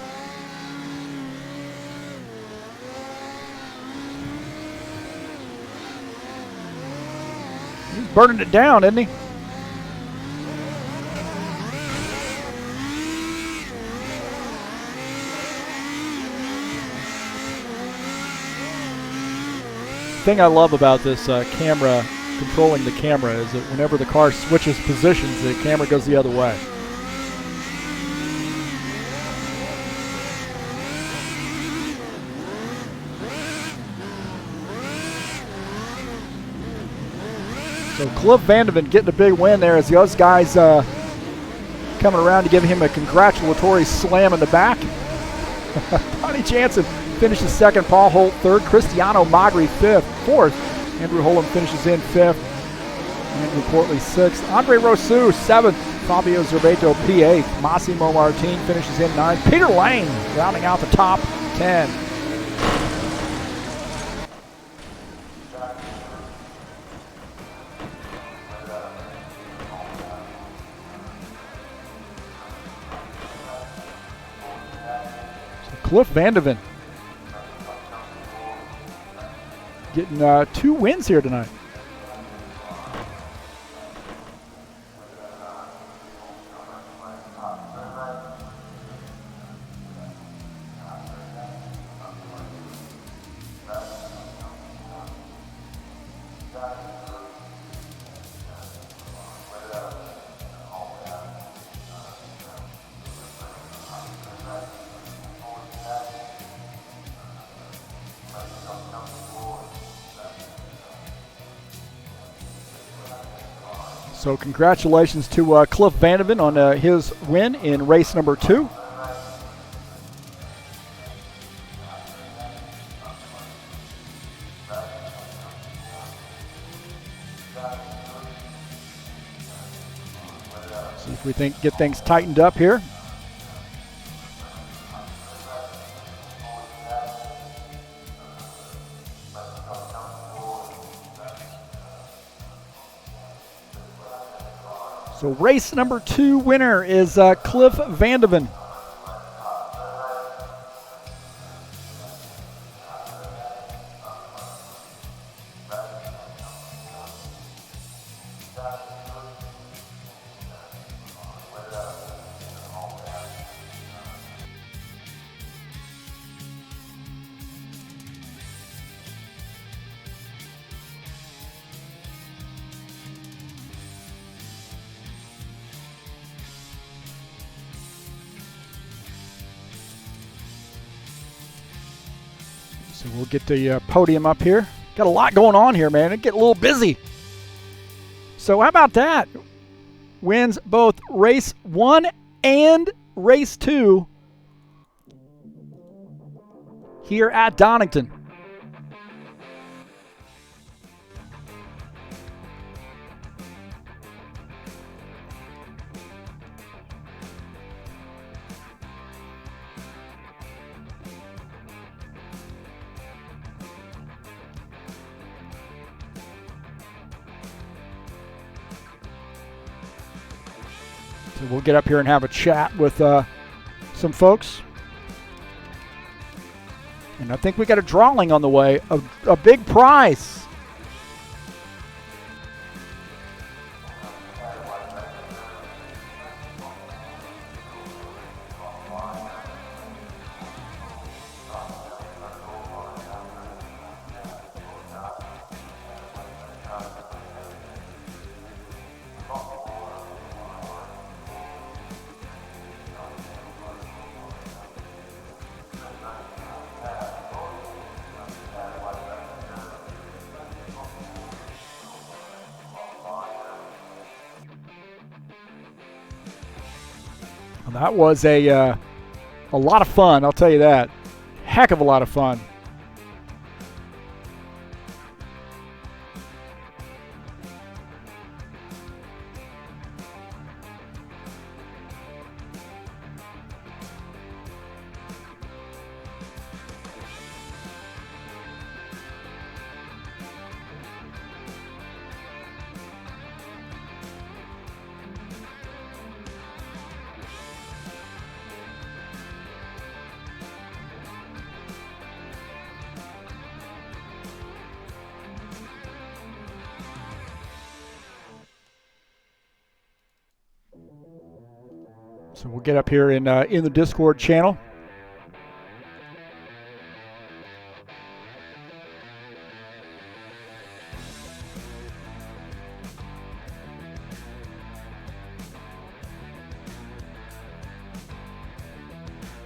He's burning it down, isn't he? The thing I love about this camera, controlling the camera, is that whenever the car switches positions, the camera goes the other way. So Cliff Vandeven getting a big win there as those guys coming around to give him a congratulatory slam in the back. Bonnie Jansen finishes second, Paul Holt third, Cristiano Magri fourth, Andrew Holm finishes in fifth, Andrew Portley sixth, Andre Rosu seventh, Fabio Zerbeto P8, Massimo Martin finishes in ninth, Peter Lane rounding out the top 10. Cliff Vandeven getting 2 wins here tonight. So congratulations to Cliff Vandeven on his win in race number 2. See if we get things tightened up here. So race number 2 winner is Cliff Vandeven. So we'll get the podium up here. Got a lot going on here, man. It get a little busy. So how about that? Wins both race 1 and race 2 here at Donington. So we'll get up here and have a chat with some folks. And I think we got a drawing on the way, a big prize. That was a lot of fun, I'll tell you that. Heck of a lot of fun. So we'll get up here in the Discord channel.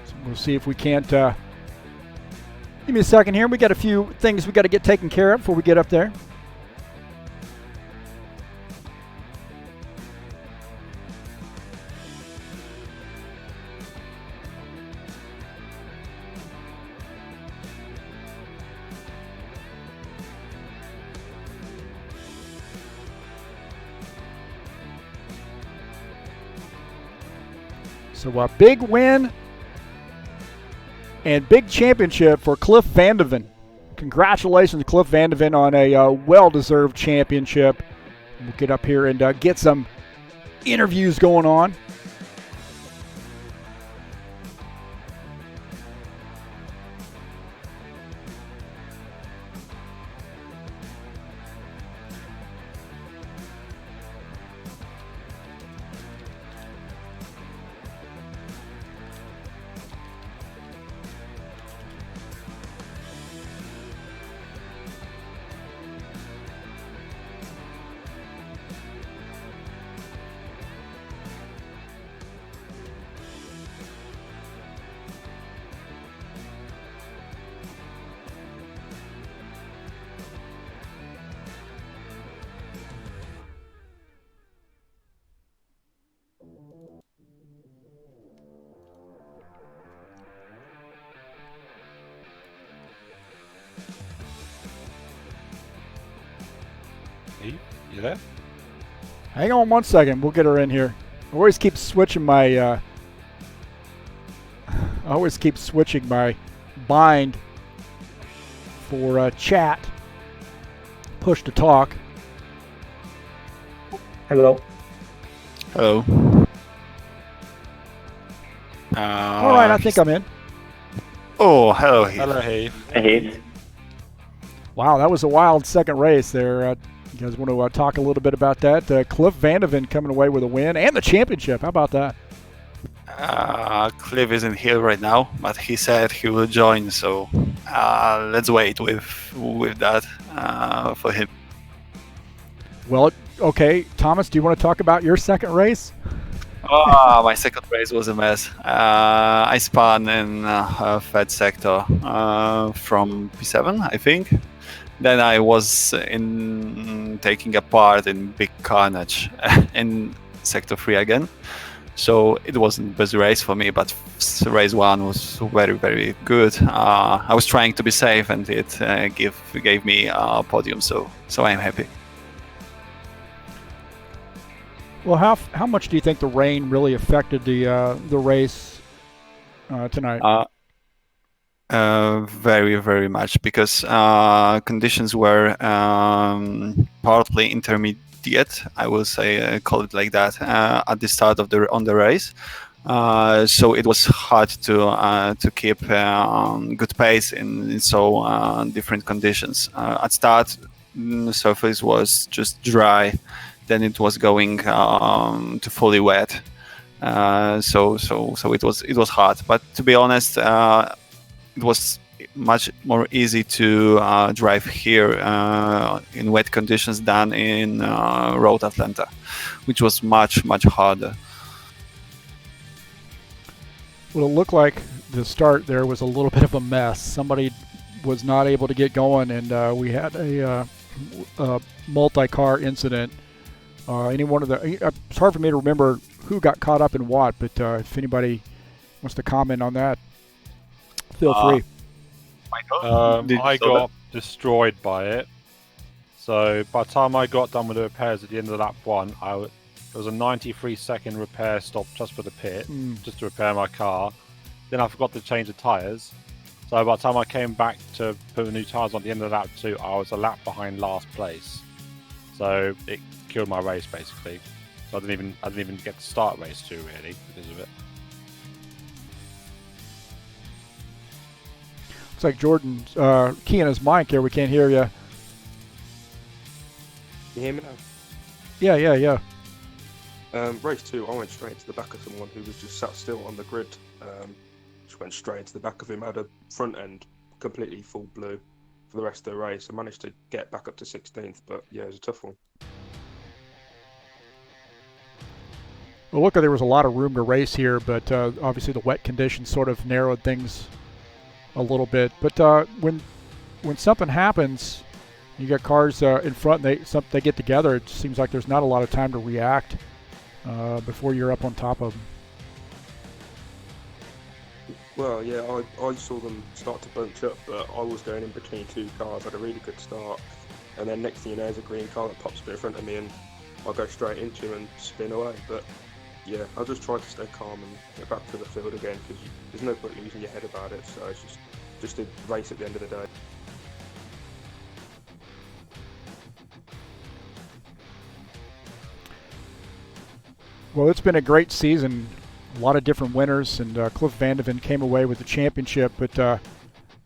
So we'll see if we can't. Give me a second here. We got a few things we got to get taken care of before we get up there. So a big win and big championship for Cliff Vandeven. Congratulations, Cliff Vandeven, on a well-deserved championship. We'll get up here and get some interviews going on. Heath, you there? Hang on one second. We'll get her in here. I always keep switching my bind for chat. Push to talk. Hello. Hello. All right, I think I'm in. Oh, hello, Heath. Hello, Heath. Hey, Heath. Wow, that was a wild second race there. You guys want to talk a little bit about that? Cliff Vandeven coming away with a win and the championship. How about that? Cliff isn't here right now, but he said he will join, so let's wait with that for him. Well, okay. Thomas, do you want to talk about your second race? My second race was a mess. I spun in third sector from P7, I think. Then I was taking a part in big carnage in sector 3 again. So it wasn't the best race for me, but race 1 was very, very good. I was trying to be safe, and it gave me a podium, so I'm happy. Well, how much do you think the rain really affected the race tonight? Very, very much, because conditions were partly intermediate. I will say, call it like that, at the start of the race. So it was hard to keep good pace in so different conditions. At start, the surface was just dry. Then it was going to fully wet. So it was hard. But to be honest, it was much more easy to drive here in wet conditions than in Road Atlanta, which was much harder. Well, it looked like the start there was a little bit of a mess. Somebody was not able to get going, and we had a multi-car incident. It's hard for me to remember who got caught up in what, but if anybody wants to comment on that, feel free. I got destroyed by it. So by the time I got done with the repairs at the end of lap 1, there was a 93-second repair stop just for the pit, just to repair my car. Then I forgot to change the tyres. So by the time I came back to put the new tyres on at the end of lap 2, I was a lap behind last place. So it killed my race basically. So I didn't even get to start race 2 really because of it. Looks like Jordan's keying his mic here. We can't hear you. You hear me now? Yeah. Race 2, I went straight into the back of someone who was just sat still on the grid. Just went straight into the back of him, had a front end completely full blue for the rest of the race. I managed to get back up to 16th, but yeah, it was a tough one. Well, look, there was a lot of room to race here, but obviously the wet conditions sort of narrowed things a little bit. But when something happens, you got cars in front, and they get together, it seems like there's not a lot of time to react before you're up on top of them. Well, yeah, I saw them start to bunch up, but I was going in between two cars, had a really good start, and then next thing you know, there's a green car that pops up in front of me, and I go straight into him and spin away. But yeah, I just tried to stay calm and get back to the field again, because there's no point losing your head about it, so it's just a race at the end of the day. Well, it's been a great season. A lot of different winners, and Cliff Vandeven came away with the championship. But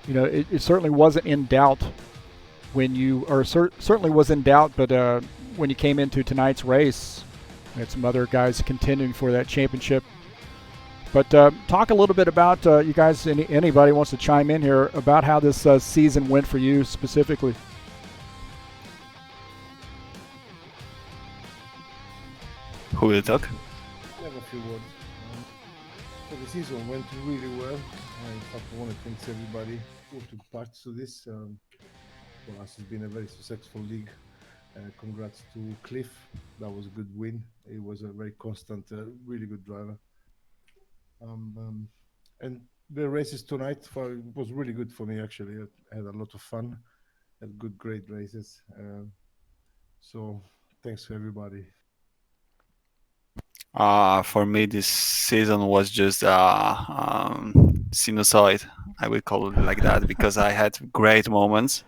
you know, it certainly wasn't in doubt when you, or certainly was in doubt. But when you came into tonight's race, we had some other guys contending for that championship. But talk a little bit about you guys. Anybody wants to chime in here about how this season went for you specifically? Who will talk? I have a few words. So the season went really well. In fact, I want to thank everybody who took part to this. For us, it's been a very successful league. Congrats to Cliff. That was a good win. He was a very constant, really good driver. And the races tonight was really good for me, actually. I had a lot of fun. Had good, great races. So thanks to everybody. For me, this season was just sinusoid. I will call it like that, because I had great moments,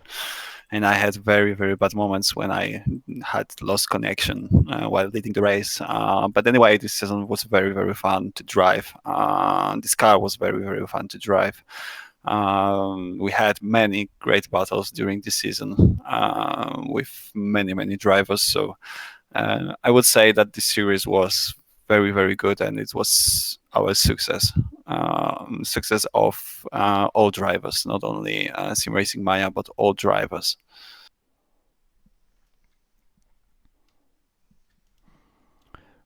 and I had very, very bad moments when I had lost connection while leading the race. But anyway, this season was very, very fun to drive. This car was very, very fun to drive. We had many great battles during this season with many, many drivers. So I would say that this series was very, very good, and it was our success of all drivers, not only Sim Racing Mania, but all drivers.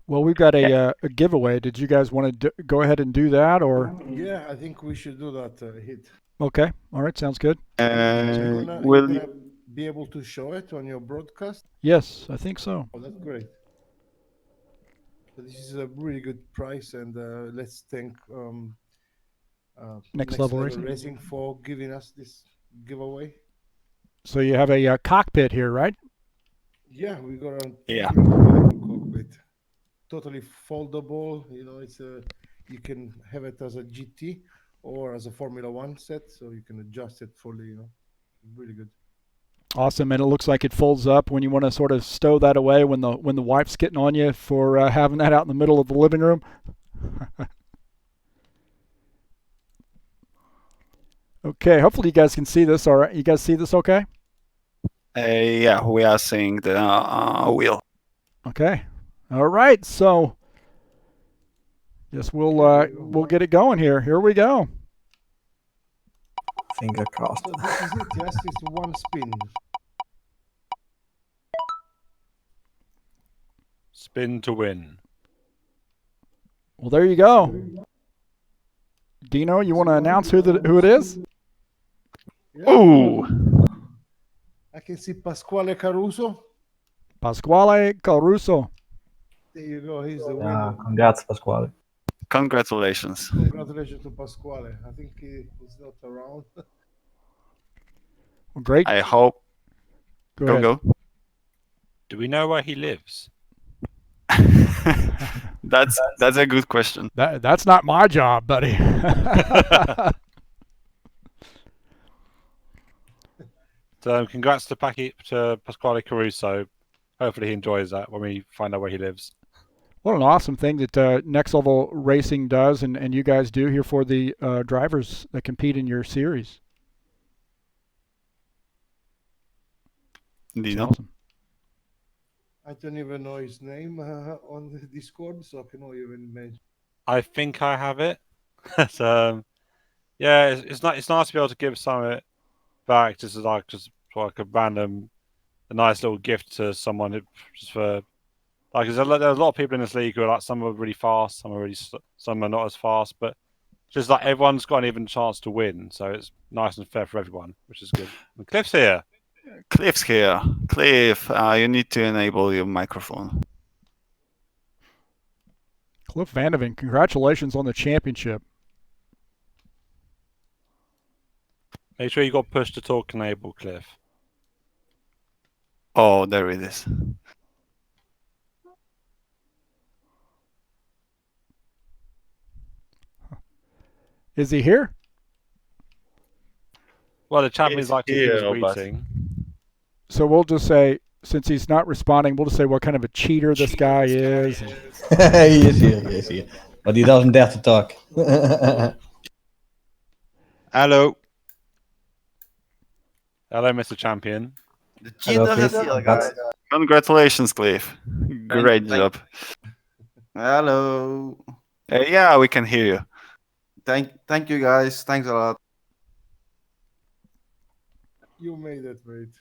Well, we've got a giveaway. Did you guys want to go ahead and do that, or? Yeah, I think we should do that, Heath. Okay. All right. Sounds good. You're gonna be able to show it on your broadcast? Yes, I think so. Oh, that's great. So this is a really good price, and let's thank Next Level Racing for giving us this giveaway. So you have a cockpit here, right? Yeah, we got a Yeah. cockpit. Totally foldable. You know, you can have it as a GT or as a Formula One set, so you can adjust it fully. You know, really good. Awesome, and it looks like it folds up when you want to sort of stow that away when the wife's getting on you for having that out in the middle of the living room. Okay, hopefully you guys can see this. All right, you guys see this okay? Yeah, we are seeing the wheel. Okay, all right. So, yes, we'll get it going here. Here we go. Finger crossed. So this is it. Yes, it's one spin. Spin to win. Well, there you go. Dino, you want to announce who it is? Yeah. Ooh! I can see Pasquale Caruso. Pasquale Caruso. There you go. He's the winner. Congrats, Pasquale. Congratulations. Congratulations to Pasquale. I think he's not around. Well, great. I hope. Go. Do we know where he lives? That's a good question. That's not my job, buddy. So congrats to Pasquale Caruso. Hopefully he enjoys that when we find out where he lives. What an awesome thing that Next Level Racing does and you guys do here for the drivers that compete in your series. Dino? Awesome. I don't even know his name on the Discord, so I cannot even mention. I think I have it. So, yeah, it's nice to be able to give some of it back, just like a random, a nice little gift to someone who, just for like. There's a lot of people in this league who are like, some are really fast, some are not as fast, but just like everyone's got an even chance to win, so it's nice and fair for everyone, which is good. And Cliff's here. Cliff's here. Cliff, you need to enable your microphone. Cliff Vandeven, congratulations on the championship. Make sure you got push to talk enable, Cliff. Oh, there it is. Is he here? Well, the champion's like to give us a greeting. So we'll just say, since he's not responding, we'll just say what kind of a cheater this guy is. He is here. But he doesn't dare to talk. Hello. Hello, Mr. Champion. The Hello, cheater is Cliff. here, guys. Congratulations, Cliff. Great job. Hello. Yeah, we can hear you. Thank you, guys. Thanks a lot. You made it, mate.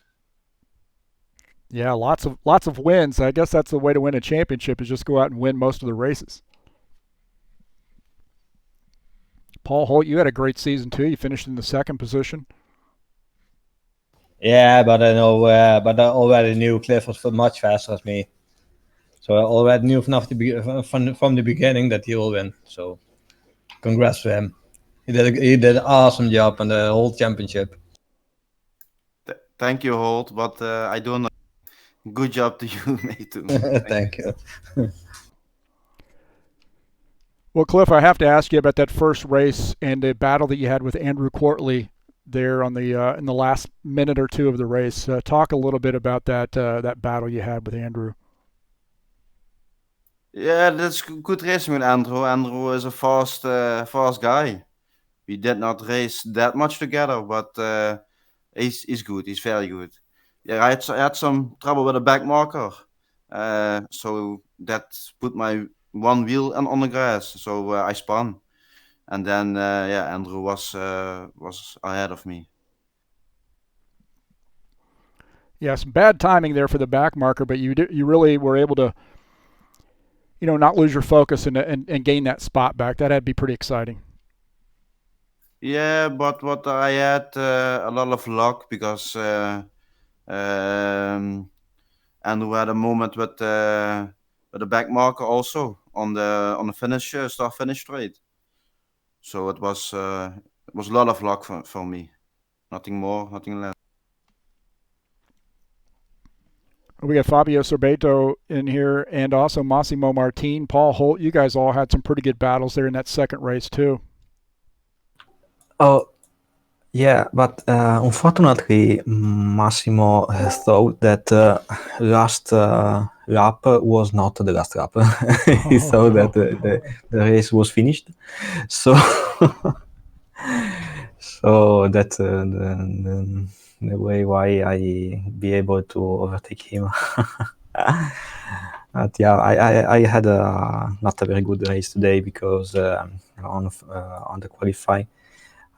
Yeah, lots of wins. I guess that's the way to win a championship, is just go out and win most of the races. Paul Holt, you had a great season too. You finished in the second position. Yeah, but I know, but I already knew Cliff was much faster than me. So I already knew from the beginning that he will win. So congrats to him. He did an awesome job on the whole championship. Thank you, Holt. But I don't know. Good job to you, mate. Too. Thank you. Well, Cliff, I have to ask you about that first race and the battle that you had with Andrew Quartley there on the in the last minute or two of the race. Talk a little bit about that battle you had with Andrew. Yeah, that's good racing with Andrew. Andrew is a fast guy. We did not race that much together, but he's good. He's very good. Yeah, I had some trouble with the back marker, so that put my one wheel on the grass. So I spun, and then yeah, Andrew was ahead of me. Yeah, some bad timing there for the back marker, but you really were able to, not lose your focus and gain that spot back. That had to be pretty exciting. Yeah, but what I had a lot of luck because Andrew had a moment with the back marker also on the finish start finish straight. So it was a lot of luck for me. Nothing more, nothing less. We got Fabio Sorbeto in here and also Massimo Martin, Paul Holt. You guys all had some pretty good battles there in that second race too. Oh, yeah, but unfortunately, Massimo thought that last lap was not the last lap. He thought that the race was finished. So, so that's the way why I be able to overtake him. But yeah, I had not a very good race today because on the qualify,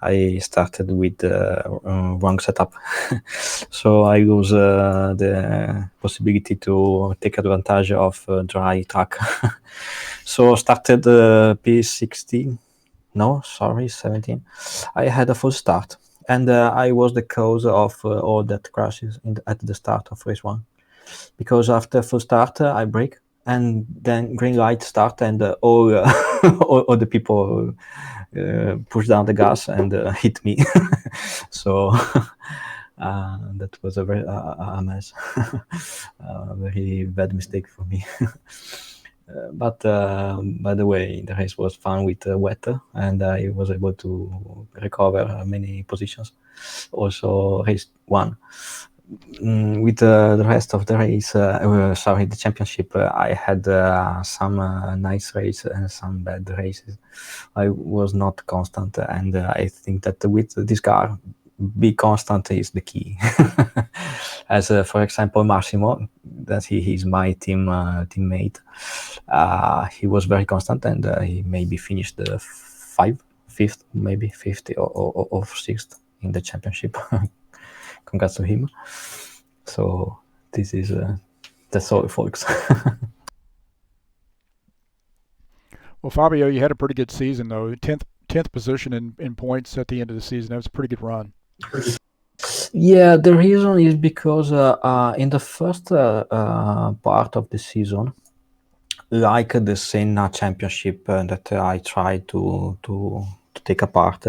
I started with the wrong setup. So I lose the possibility to take advantage of dry track. So started P16. No, sorry, 17. I had a full start. And I was the cause of all that crashes at the start of race 1. Because after full start, I brake. And then green light start and all the people push down the gas and hit me. So that was a very a mess. A very bad mistake for me. But by the way, the race was fun with weather, and I was able to recover many positions. Also, race 1. With the rest of the race, the championship, I had some nice races and some bad races. I was not constant, and I think that with this car, be constant is the key. As for example, Massimo, that he's my teammate. He was very constant, and he maybe finished the fifth, maybe 50 or sixth in the championship. Congrats to him. So this is that's all, folks. Well, Fabio, you had a pretty good season though. 10th position in points at the end of the season. That was a pretty good run. Yeah, the reason is because in the first part of the season, like the Senna Championship that I tried to take apart,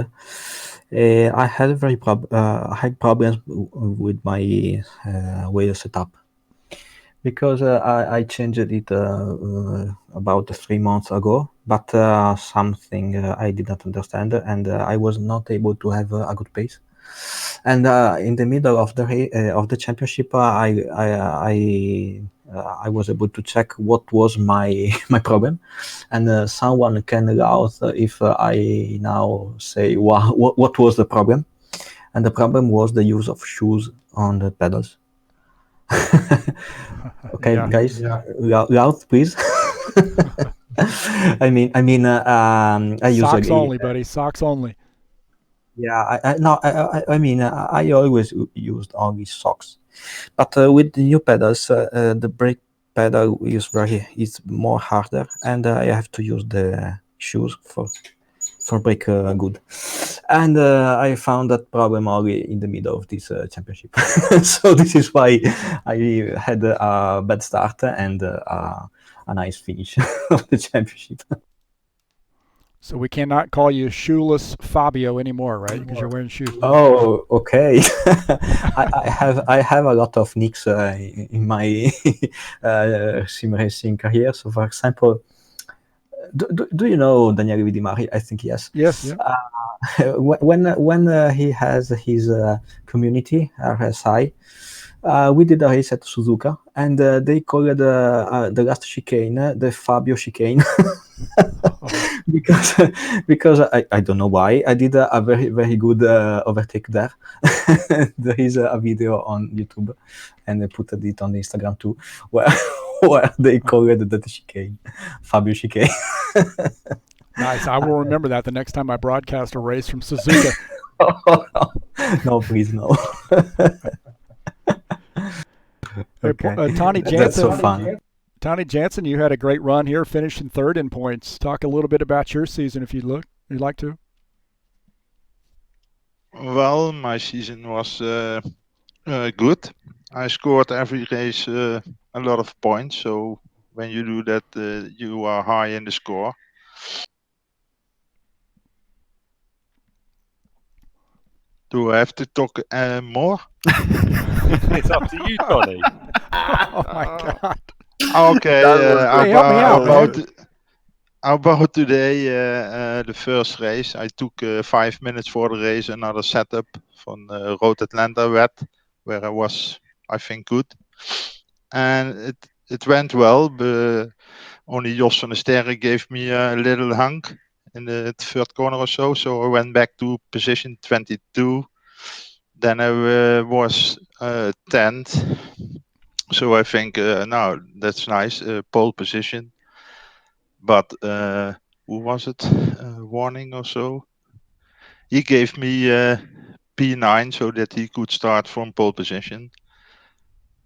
I had I had problems with my wheel setup, because I changed it about 3 months ago, but something I did not understand, and I was not able to have a good pace. And in the middle of the championship, I was able to check what was my my problem, and someone can out if I now say what was the problem, and the problem was the use of shoes on the pedals. Okay, Yeah. guys, loud, please. I mean, I Socks usually only, buddy. Socks only. yeah, I mean, I always used only socks, but with the new pedals, the brake pedal is more harder, and I have to use the shoes for brake good. And I found that problem only in the middle of this championship. So this is why I had a bad start and a nice finish of the championship. So we cannot call you shoeless Fabio anymore, right? Because you're wearing shoes. Oh, okay. I have a lot of nicks in my sim racing career. So, for example, do you know Daniele Vidimari? I think yes. Yes. Yeah. When he has his community RSI, we did a race at Suzuka, and they called the last chicane the Fabio chicane. because I don't know why I did a very good overtake there. There is a video on YouTube, and I put it on Instagram too, where they call it the chicane, Fabio chicane. Nice. I will remember that the next time I broadcast a race from Suzuka. No, please, no. Okay. Tony Jansen. That's so fun. Tony Jansen, you had a great run here, finishing third in points. Talk a little bit about your season, if you'd like to. Well, my season was good. I scored every race a lot of points. So when you do that, you are high in the score. Do I have to talk more? It's up to you, Tony. Oh my God. Okay. Hey, help me out, how about today, the first race? I took 5 minutes for the race, another setup from Road Atlanta Wet, where I was, I think, good. And it went well, but only Jos van der Sterre gave me a little hunk in the third corner or so. So I went back to position 22. Then I was 10th. So I think, now that's nice, pole position. But who was it? Warning or so. He gave me P9 so that he could start from pole position.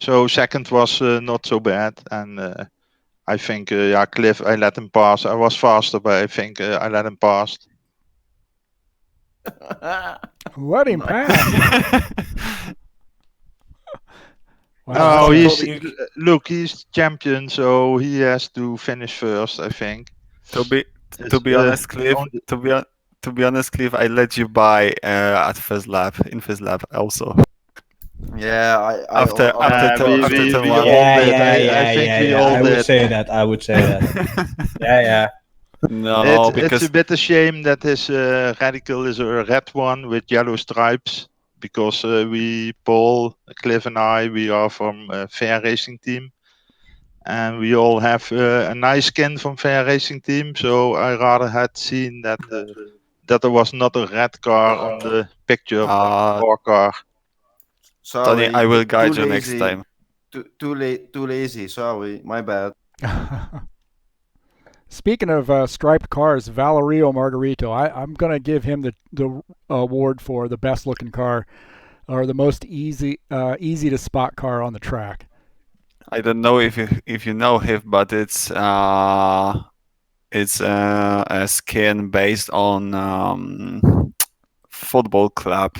So second was not so bad, and I think Cliff, I let him pass. I was faster, but I think I let him pass. Let him pass. Wow, he's champion, so he has to finish first, I think. To be honest, Cliff, to be honest, Cliff, I let you by at first lap also. Yeah, After turn one. I would say that. Yeah. No, it's a bit a shame that his radical is a red one with yellow stripes, because Paul, Cliff, and we are from Fair Racing Team, and we all have a nice skin from Fair Racing Team. So I rather had seen that that there was not a red car on the picture, or car. Sorry, Tony, I will guide you lazy. next time. Too lazy. Sorry, my bad. Speaking of striped cars, Valerio Margarito, I'm going to give him the award for the best looking car or the most easy to spot car on the track. I don't know if you know him, but it's a skin based on football club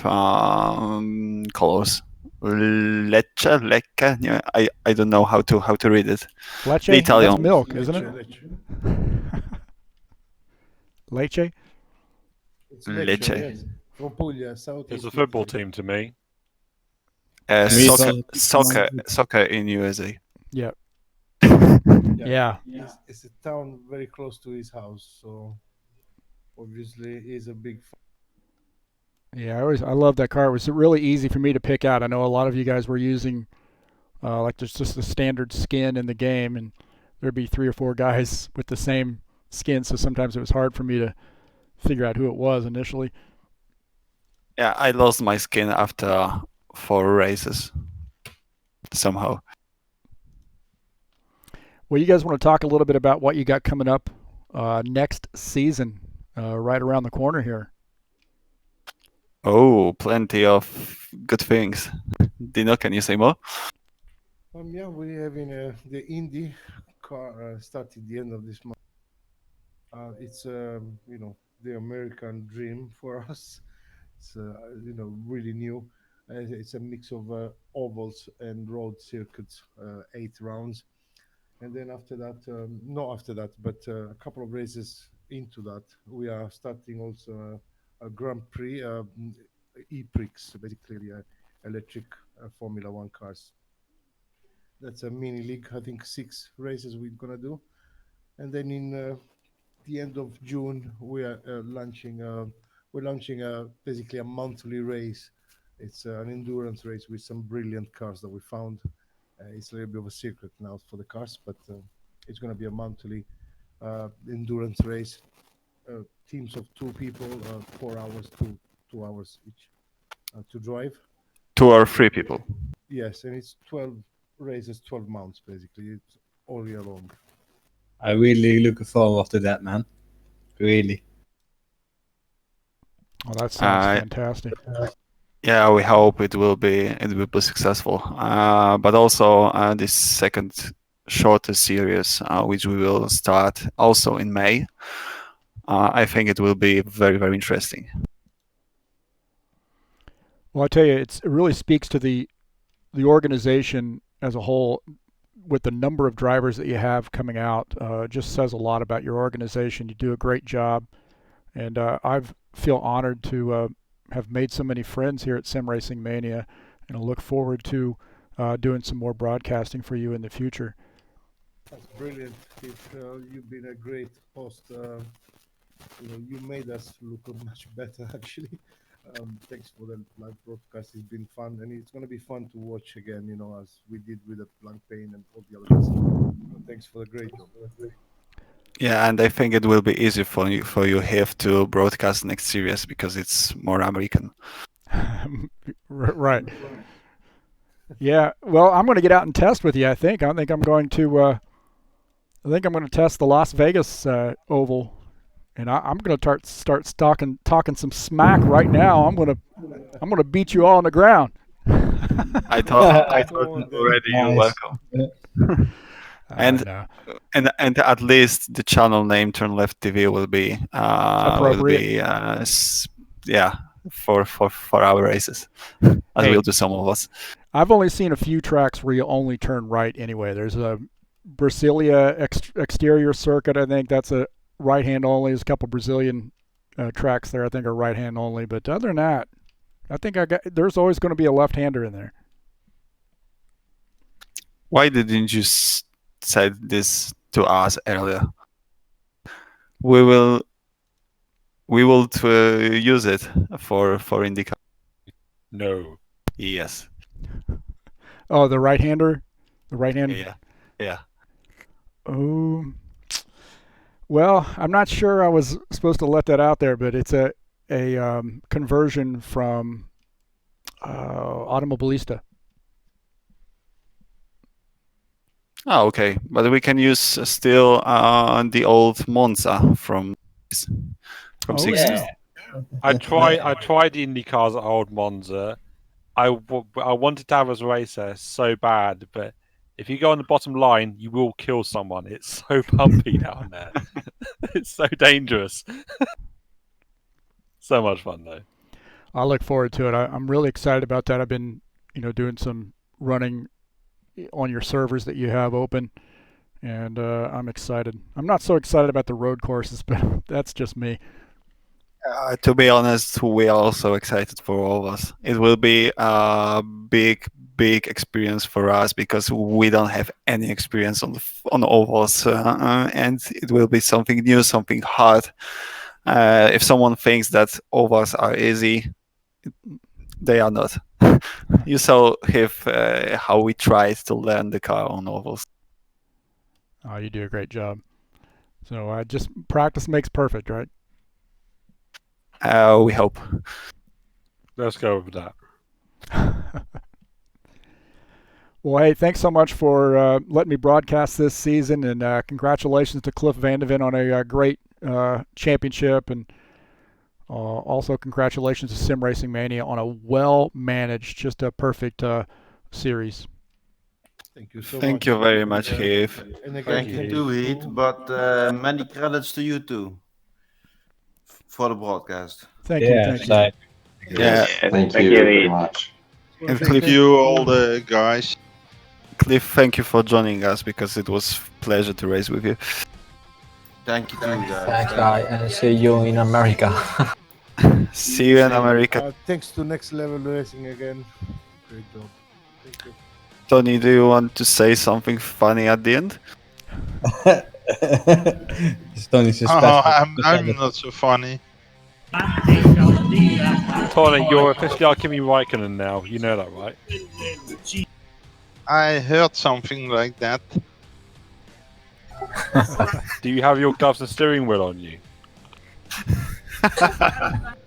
colors. Lecce. Yeah, I don't know how to read it. Lecce? The Italian. That's milk, isn't it? Lecce? It's Lecce. yes. From Puglia, south. It's a football team to me. Soccer in USA. Yeah. Yeah. It's a town very close to his house, so obviously he's a big fan. Yeah, I love that car. It was really easy for me to pick out. I know a lot of you guys were using like just the standard skin in the game, and there'd be 3 or 4 guys with the same skin, so sometimes it was hard for me to figure out who it was initially. Yeah, I lost my skin after 4 races somehow. Well, you guys want to talk a little bit about what you got coming up next season, right around the corner here? Oh, plenty of good things. Dino, can you say more? Yeah, we're having the Indy car started the end of this month. It's the American dream for us. It's really new. It's a mix of ovals and road circuits, 8 rounds, and then after that, not after that, but a couple of races into that, we are starting also a Grand Prix, e-prix, basically electric Formula One cars. That's a mini league. I think 6 races we're gonna do, and then in the end of June we are launching. We're launching basically a monthly race. It's an endurance race with some brilliant cars that we found. It's a little bit of a secret now for the cars, but it's going to be a monthly endurance race. Teams of 2 people, 4 hours to 2 hours each to drive. 2 or 3 people. Yes, and it's 12 races, 12 months basically. It's all year long. I'm really looking forward to that, man. Really. Oh, that sounds fantastic. Yeah, we hope it will be successful. But also this second shorter series, which we will start also in May. I think it will be very, very interesting. Well, I tell you, it really speaks to the organization as a whole. With the number of drivers that you have coming out, it just says a lot about your organization. You do a great job, and I feel honored to have made so many friends here at Sim Racing Mania, and I look forward to doing some more broadcasting for you in the future. That's brilliant, Heath. You've been a great host. You made us look much better, actually. Thanks for the live broadcast. It's been fun, and it's going to be fun to watch again, as we did with the Blank Pain and all the others. Thanks for the great job. Yeah, and I think it will be easier for you Heath to broadcast next series because it's more American. Right. Yeah. Well, I'm going to get out and test with you. I think I'm going to. I think I'm going to test the Las Vegas oval, and I'm going to start talking some smack right now. I'm going to beat you all on the ground. I thought already. You're welcome. And at least the channel name TurnLeftTV will be for our races, as we'll do some of us. I've only seen a few tracks where you only turn right anyway. There's a Brasilia exterior circuit. I think that's a right hand only. There's a couple Brazilian tracks there I think are right hand only. But other than that, I think there's always going to be a left hander in there. Why didn't you say this to us earlier? We will use it for IndyCar. No. Yes. Oh, the right hander, the right hand. Yeah. Oh. Well, I'm not sure I was supposed to let that out there, but it's a conversion from Automobilista. Oh, okay. But we can use still the old Monza from Oh, 16. yeah. I tried the Indy cars at Old Monza. I wanted to have a race there so bad, but if you go on the bottom line, you will kill someone. It's so bumpy down there. It's so dangerous. So much fun though. I look forward to it. I'm really excited about that. I've been, doing some running on your servers that you have open, and I'm excited. I'm not so excited about the road courses, but that's just me. To be honest, we are also excited for all of us. It will be a big experience for us because we don't have any experience on ovals, and it will be something new, something hard. If someone thinks that ovals are easy, they are not. You saw Heath, how we tried to learn the car on ovals. Oh, you do a great job. So just practice makes perfect, right? We hope. Let's go with that. Well, hey, thanks so much for letting me broadcast this season, and congratulations to Cliff Vandeven on a great championship, and also congratulations to Sim Racing Mania on a well-managed, just a perfect series. Thank you so much. Thank you very much, Heath. Thank you too, Heath, but many credits to you too for the broadcast. Thank you. Yeah. Thank you very much. And Thank you, all the guys. Cliff, thank you for joining us because it was a pleasure to race with you. Thank you too, guys. Thanks, guys, and see you in America. See you in America. Thanks to Next Level Racing again. Great job. Thank you. Tony, do you want to say something funny at the end? I'm not so funny. Tony, you're officially our Kimi Raikkonen now. You know that, right? I heard something like that. Do you have your gloves and steering wheel on you?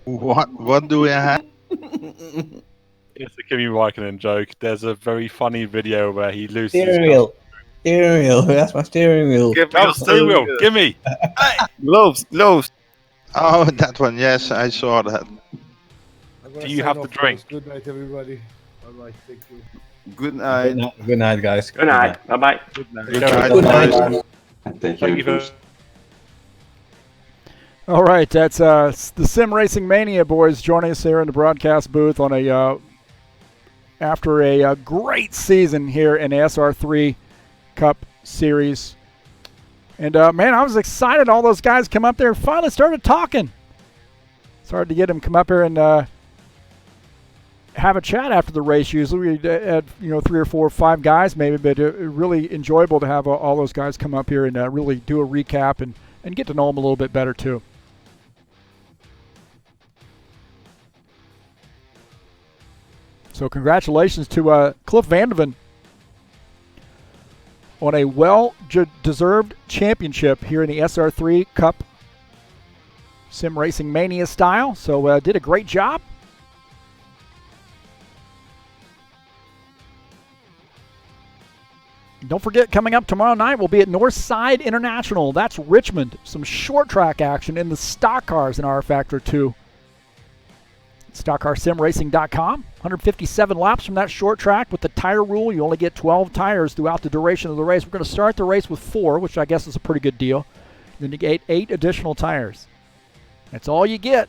What do we have? It's a Kimi Raikkonen joke. There's a very funny video where he loses Steering wheel. Steering wheel. That's my steering wheel. Give me your steering wheel. Give me. Gloves. Oh, that one. Yes, I saw that. Do you have the drink? Good night, everybody. Bye-bye. Thank you. Good night. Good night, guys. Good night. Bye-bye. Good night. Good night. Thank Thank you. you for... All right, that's the Sim Racing Mania boys joining us here in the broadcast booth on after a great season here in the SR3 Cup Series. And, man, I was excited all those guys come up there and finally started talking. It's hard to get them come up here and have a chat after the race. Usually we had 3 or 4 or 5 guys maybe, but really enjoyable to have all those guys come up here and really do a recap and get to know them a little bit better too. So congratulations to Cliff Vandeven on a well-deserved championship here in the SR3 Cup Sim Racing Mania style. So did a great job. Don't forget, coming up tomorrow night, we'll be at Northside International. That's Richmond. Some short track action in the stock cars in rFactor 2. StockCarSimRacing.com. 157 laps from that short track. With the tire rule, you only get 12 tires throughout the duration of the race. We're going to start the race with 4, which I guess is a pretty good deal. Then you get 8 additional tires. That's all you get.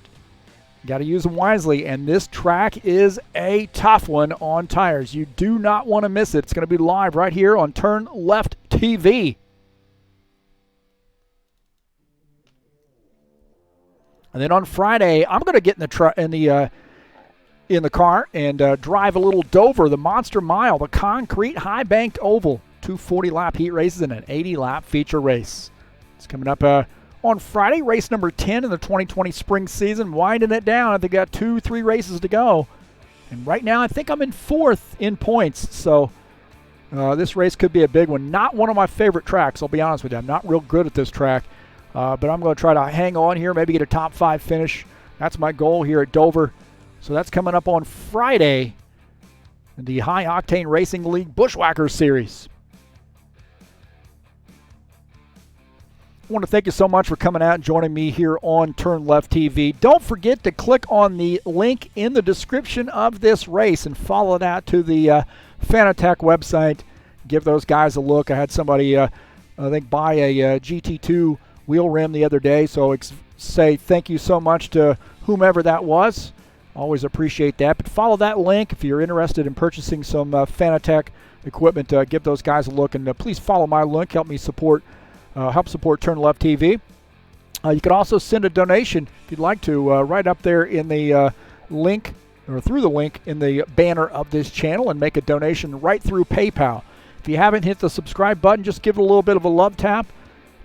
You got to use them wisely, and this track is a tough one on tires. You do not want to miss it. It's going to be live right here on TurnLeftTV. And then on Friday, I'm going to get in the car and drive a little Dover, the Monster Mile, the concrete high-banked oval. 2 40-lap heat races and an 80-lap feature race. It's coming up on Friday, race number 10 in the 2020 spring season, winding it down. I think got 2-3 races to go. And right now, I think I'm in 4th in points. So this race could be a big one. Not one of my favorite tracks, I'll be honest with you. I'm not real good at this track. But I'm going to try to hang on here, maybe get a top 5 finish. That's my goal here at Dover. So that's coming up on Friday in the High Octane Racing League Bushwhackers Series. I want to thank you so much for coming out and joining me here on TurnLeftTV. Don't forget to click on the link in the description of this race and follow that to the Fanatec website. Give those guys a look. I had somebody, I think, buy a GT2 wheel rim the other day, so say thank you so much to whomever that was. Always appreciate that. But follow that link if you're interested in purchasing some Fanatec equipment. Give those guys a look, and please follow my link. Help support TurnLeftTV. You can also send a donation if you'd like to, right up there in the link, or through the link in the banner of this channel, and make a donation right through PayPal. If you haven't hit the subscribe button, just give it a little bit of a love tap.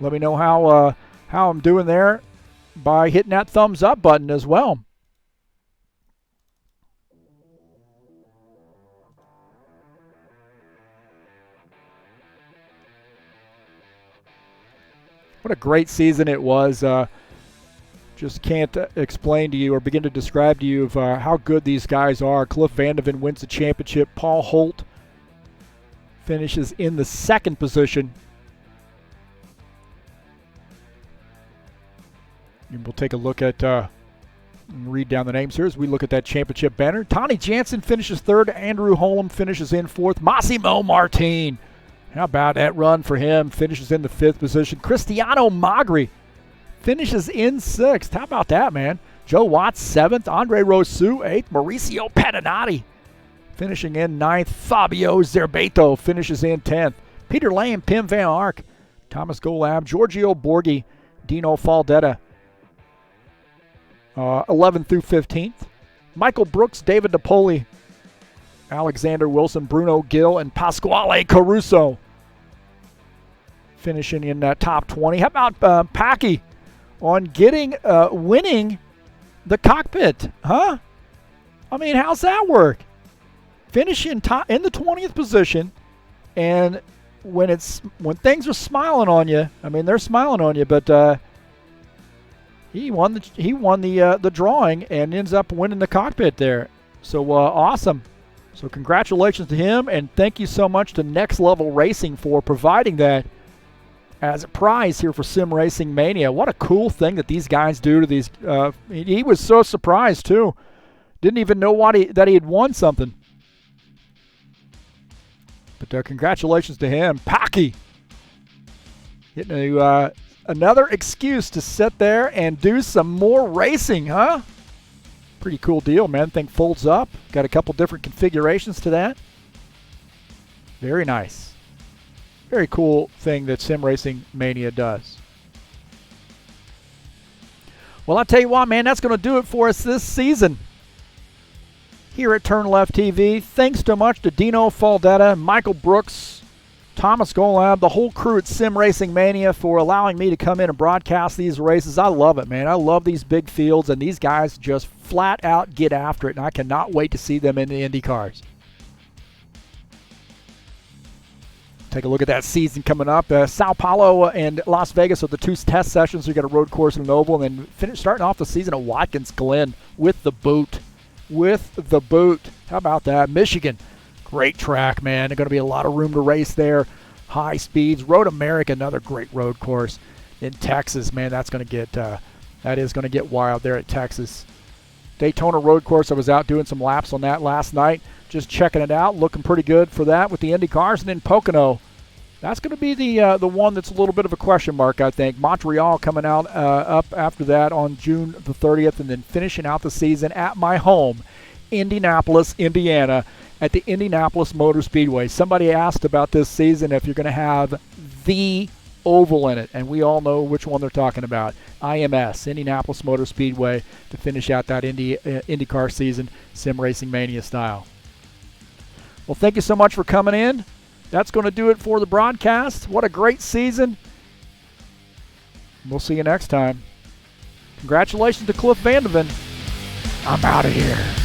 Let me know how I'm doing there by hitting that thumbs up button as well. What a great season it was. Just can't explain to you or begin to describe to you of how good these guys are. Cliff Vandeven wins the championship. Paul Holt finishes in the 2nd position. And we'll take a look at, read down the names here as we look at that championship banner. Tony Jansen finishes 3rd. Andrew Holm finishes in 4th. Massimo Martin, how about that run for him? Finishes in the 5th position. Cristiano Magri finishes in 6th. How about that, man? Joe Watts, 7th. Andre Rosu, 8th. Mauricio Patinati finishing in 9th. Fabio Zerbato finishes in 10th. Peter Lane, Pim Van Ark, Thomas Golab, Giorgio Borghi, Dino Faldetta, 11th through 15th. Michael Brooks, David DePoli, Alexander Wilson, Bruno Gill, and Pasquale Caruso finishing in top 20. How about Packy on winning the cockpit, huh? I mean, how's that work? Finishing in the 20th position, and when things are smiling on you, I mean, they're smiling on you, but he won the drawing and ends up winning the cockpit there. So awesome. So congratulations to him, and thank you so much to Next Level Racing for providing that as a prize here for Sim Racing Mania. What a cool thing that these guys do to these. He was so surprised too. Didn't even know that he had won something. But congratulations to him. Packy getting another excuse to sit there and do some more racing, huh? Pretty cool deal, man. Thing folds up. Got a couple different configurations to that. Very nice. Very cool thing that Sim Racing Mania does. Well, I'll tell you what, man, that's going to do it for us this season here at TurnLeftTV. Thanks so much to Dino Faldetta, Michael Brooks, Thomas Golab, the whole crew at Sim Racing Mania for allowing me to come in and broadcast these races. I love it, man. I love these big fields, and these guys just flat out get after it, and I cannot wait to see them in the Indy cars. Take a look at that season coming up. Sao Paulo and Las Vegas are the 2 test sessions. We've got a road course and an oval, and then starting off the season at Watkins Glen with the boot. How about that? Michigan, great track, man. There's going to be a lot of room to race there. High speeds. Road America, another great road course. In Texas, man, that is going to get wild there at Texas. Daytona road course, I was out doing some laps on that last night. Just checking it out, looking pretty good for that with the Indy cars. And then Pocono, that's going to be the one that's a little bit of a question mark, I think. Montreal coming out up after that on June the 30th, and then finishing out the season at my home, Indianapolis, Indiana, at the Indianapolis Motor Speedway. Somebody asked about this season if you're going to have the oval in it, and we all know which one they're talking about. IMS, Indianapolis Motor Speedway, to finish out that IndyCar season, Sim Racing Mania style. Well, thank you so much for coming in. That's going to do it for the broadcast. What a great season. We'll see you next time. Congratulations to Cliff Vandeven. I'm out of here.